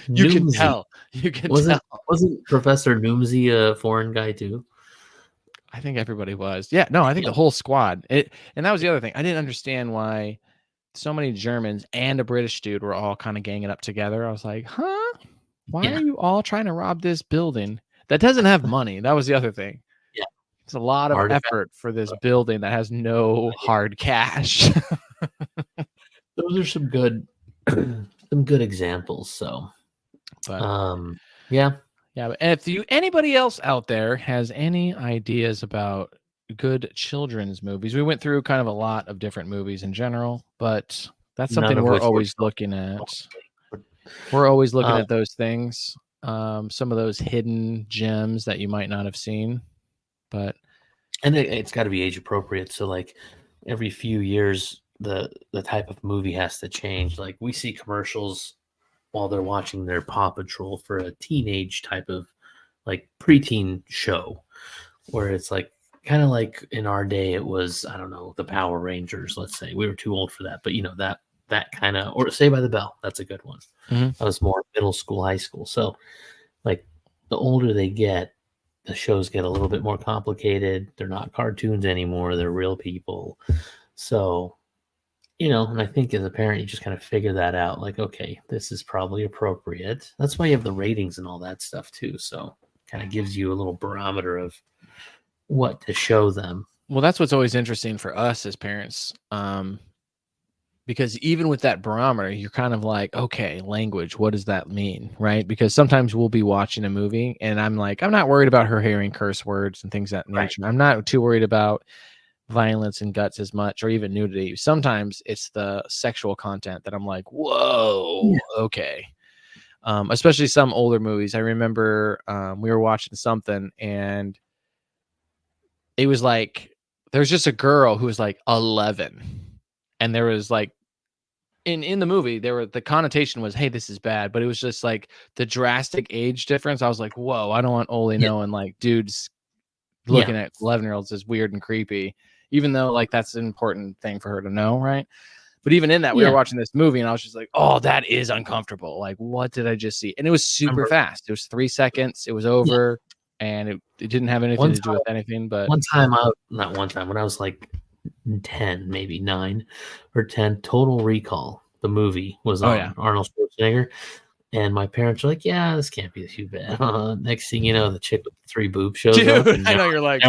You can tell. Wasn't Professor Noomsy a foreign guy too? I think everybody was. Yeah, no, I think the whole squad. And that was the other thing. I didn't understand why so many Germans and a British dude were all kind of ganging up together. I was like, huh? Why are you all trying to rob this building that doesn't have money? That was the other thing. Yeah. It's a lot of effort for this building that has no hard cash. Those are some good examples. So, but yeah. But if anybody else out there has any ideas about good children's movies, we went through kind of a lot of different movies in general, but that's something we're always looking at. We're always looking at those things. Some of those hidden gems that you might not have seen, and it's got to be age appropriate. So like every few years, the type of movie has to change. Like we see commercials while they're watching their Paw Patrol for a teenage type of like preteen show, where it's like kind of like in our day it was, I don't know, the Power Rangers. Let's say we were too old for that, but that kind of, or Saved by the Bell. That's a good one. Mm-hmm. That was more middle school, high school. So like the older they get, the shows get a little bit more complicated. They're not cartoons anymore. They're real people. So, and I think as a parent, you just kind of figure that out. Like, okay, this is probably appropriate. That's why you have the ratings and all that stuff too. So kind of gives you a little barometer of what to show them. Well, that's what's always interesting for us as parents. Because even with that barometer, you're kind of like, okay, language, what does that mean? Right? Because sometimes we'll be watching a movie and I'm like, I'm not worried about her hearing curse words and things of that nature. Right. I'm not too worried about violence and guts as much, or even nudity. Sometimes it's the sexual content that I'm like, whoa, okay. Especially some older movies. I remember we were watching something and it was like, there's just a girl who was like 11. And there was like, in the movie, the connotation was, hey, this is bad. But it was just like the drastic age difference. I was like, whoa, I don't want Oli knowing like dudes looking at 11-year-olds is weird and creepy, even though like that's an important thing for her to know, right? But even in that, we were watching this movie and I was just like, oh, that is uncomfortable. Like, what did I just see? And it was super fast. It was 3 seconds. It was over and it didn't have anything to do with anything. But when I was like 10, maybe 9 or 10, Total Recall, the movie was on Arnold Schwarzenegger. And my parents were like, yeah, this can't be too bad. Next thing you know, the chick with the 3 boobs shows up. And I know you're like,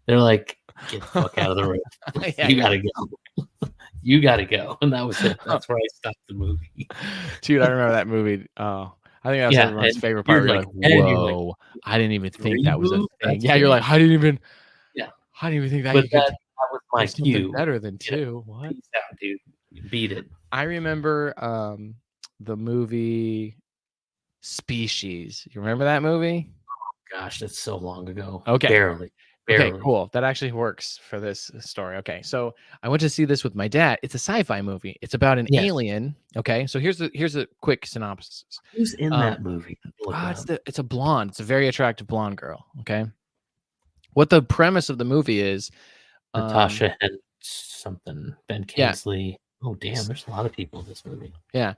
they're like, get the fuck out of the room. You gotta go. You gotta go. And that was it. That's where I stopped the movie. Dude, I remember that movie. Oh, I think that was everyone's favorite part. You're like, whoa, I didn't even think that was a thing. Yeah, you're like, I didn't even think that. But that was my cue. Better than 2. What? Peace out, dude. You beat it. I remember the movie Species. You remember that movie? Oh, gosh, that's so long ago. Okay. Barely. Okay, cool. That actually works for this story. Okay, so I went to see this with my dad. It's a sci-fi movie. It's about an alien. Okay, so here's a quick synopsis. Who's in that movie? It's a blonde. It's a very attractive blonde girl. Okay, what the premise of the movie is? Natasha and something. Ben Kingsley. Oh damn, there's a lot of people in this movie. Yeah.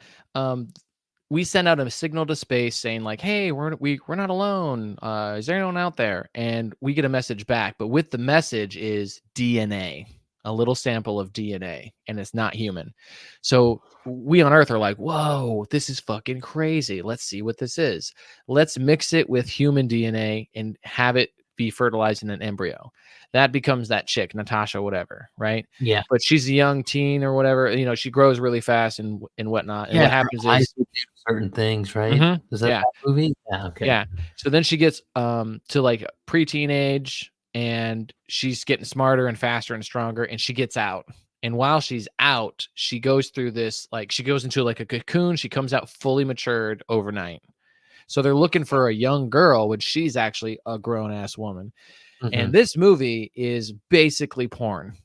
We send out a signal to space saying like, hey, we're not alone. Is there anyone out there? And we get a message back, but with the message is DNA. a little sample of DNA, and it's not human. So we on Earth are like, whoa, this is fucking crazy. Let's see what this is. Let's mix it with human DNA and have it be fertilized in an embryo. That becomes that chick, Natasha, whatever, right? Yeah. But she's a young teen or whatever. You know, she grows really fast and whatnot. And Yeah, what happens her eyes is would do certain things, right? Mhm. Is that Yeah. that movie? Yeah. Okay. Yeah. So then she gets to like pre-teenage, and she's getting smarter and faster and stronger, and she gets out. And while she's out, she goes through this, like she goes into like a cocoon. She comes out fully matured overnight. So they're looking for a young girl when she's actually a grown-ass woman. And this movie is basically porn.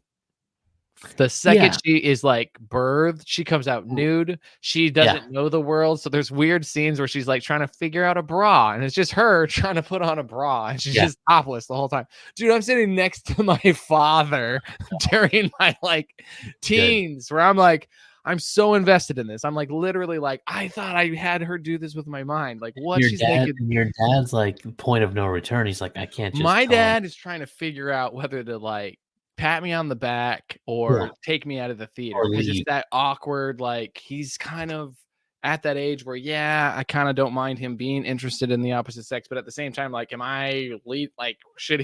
The second she is like birthed, she comes out nude. She doesn't know the world. So there's weird scenes where she's like trying to figure out a bra, and it's just her trying to put on a bra, and she's just topless the whole time. Dude, I'm sitting next to my father during my like teens where I'm like, I'm so invested in this. I'm like literally like, I thought I had her do this with my mind. Like what Your she's dad, naked. your dad's like point of no return. He's like, I can't just My tell him. dad is trying to figure out whether to like pat me on the back or take me out of the theater, because it's that awkward, like he's kind of at that age where I kind of don't mind him being interested in the opposite sex, but at the same time, like, am I like should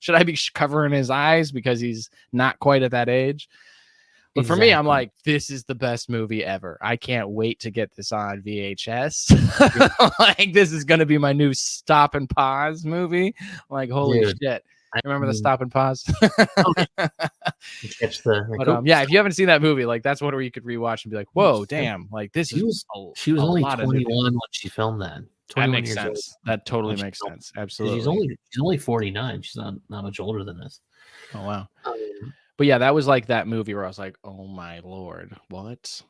I be covering his eyes because he's not quite at that age? But for me, I'm like, this is the best movie ever. I can't wait to get this on VHS. Like, this is going to be my new stop and pause movie. Like, holy shit. Remember the stop and pause? Catch the, like, but, if you haven't seen that movie, like, that's one where you could rewatch and be like, whoa, damn. Like, this she was only 21 when she filmed that. That makes sense. That totally makes sense. Absolutely. She's only 49. She's not much older than this. Oh, wow. But yeah, that was like that movie where I was like, oh my Lord, what?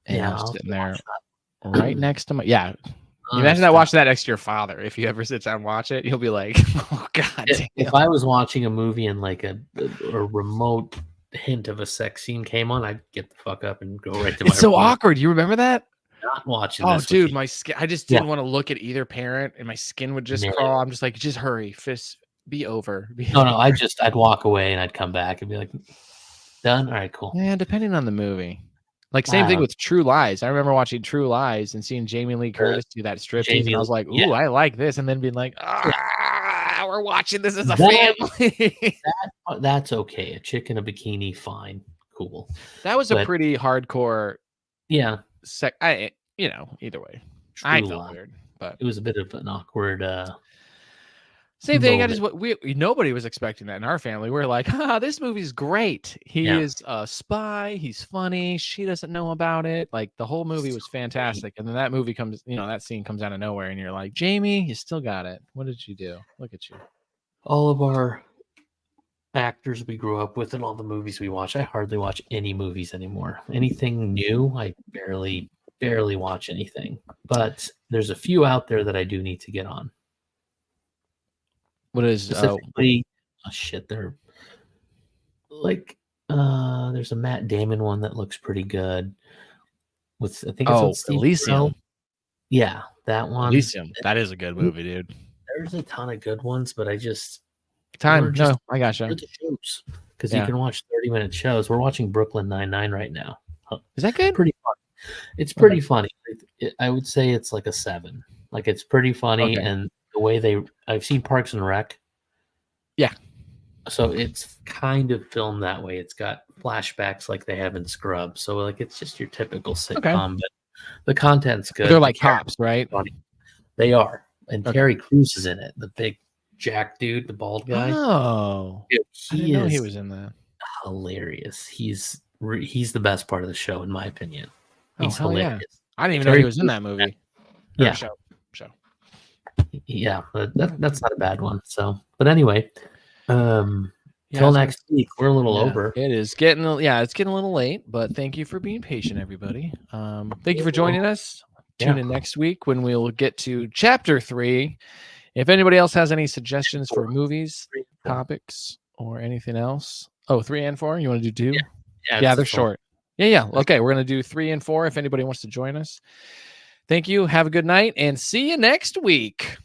And I was sitting there right next to my, imagine that watching that next to your father. If you ever sit down and watch it, you'll be like, oh God. If I was watching a movie and like a remote hint of a sex scene came on, I'd get the fuck up and go right to my. It's so awkward. You remember that? Not watching. Oh, dude, my skin. I just didn't want to look at either parent, and my skin would just crawl. I'm just like, just hurry, be over. No, I'd walk away and I'd come back and be like, done. All right, cool. Yeah, depending on the movie. Like same thing with True Lies. I remember watching True Lies and seeing Jamie Lee Curtis do that striptease, and I was like, ooh, I like this, and then being like, we're watching this as a family. That's okay. A chick in a bikini, fine, cool. That was a pretty hardcore. Yeah. Either way, I felt weird, but it was a bit of an awkward. Same thing. Nobody was expecting that in our family. We're like, this movie's great. He is a spy. He's funny. She doesn't know about it. Like the whole movie was fantastic. And then that movie comes, that scene comes out of nowhere, and you're like, Jamie, you still got it. What did you do? Look at you. All of our actors we grew up with and all the movies we watch, I hardly watch any movies anymore. Anything new, I barely watch anything. But there's a few out there that I do need to get on. What is specifically? They're like there's a Matt Damon one that looks pretty good. With I think it's Elysium. Yeah, that one. Elysium. That is a good movie, dude. There's a ton of good ones, but I gotcha. Because you can watch 30-minute shows. We're watching Brooklyn Nine-Nine right now. Is that good? Pretty funny. It's pretty funny. I would say it's like a 7. Like it's pretty funny, and the way I've seen Parks and Rec. Yeah. So it's kind of filmed that way. It's got flashbacks like they have in Scrubs. So like it's just your typical sitcom, but the content's good. They're like cops, right? Funny. They are. And Terry Crews is in it, the big Jack dude, the bald guy. Oh. Dude, I didn't know he was in that. Hilarious. He's the best part of the show, in my opinion. He's hilarious. Yeah. I didn't even know he was in that movie. Yeah. Show. Yeah, but that's not a bad one. So, but anyway, till next week. We're a little over. It is getting a little late, but thank you for being patient, everybody. Thank you for joining us. Tune in next week when we'll get to chapter 3. If anybody else has any suggestions for movies, topics, or anything else. 3 and 4. You want to do 2? Yeah, they're short. Yeah. Okay, we're gonna do 3 and 4 if anybody wants to join us. Thank you. Have a good night and see you next week.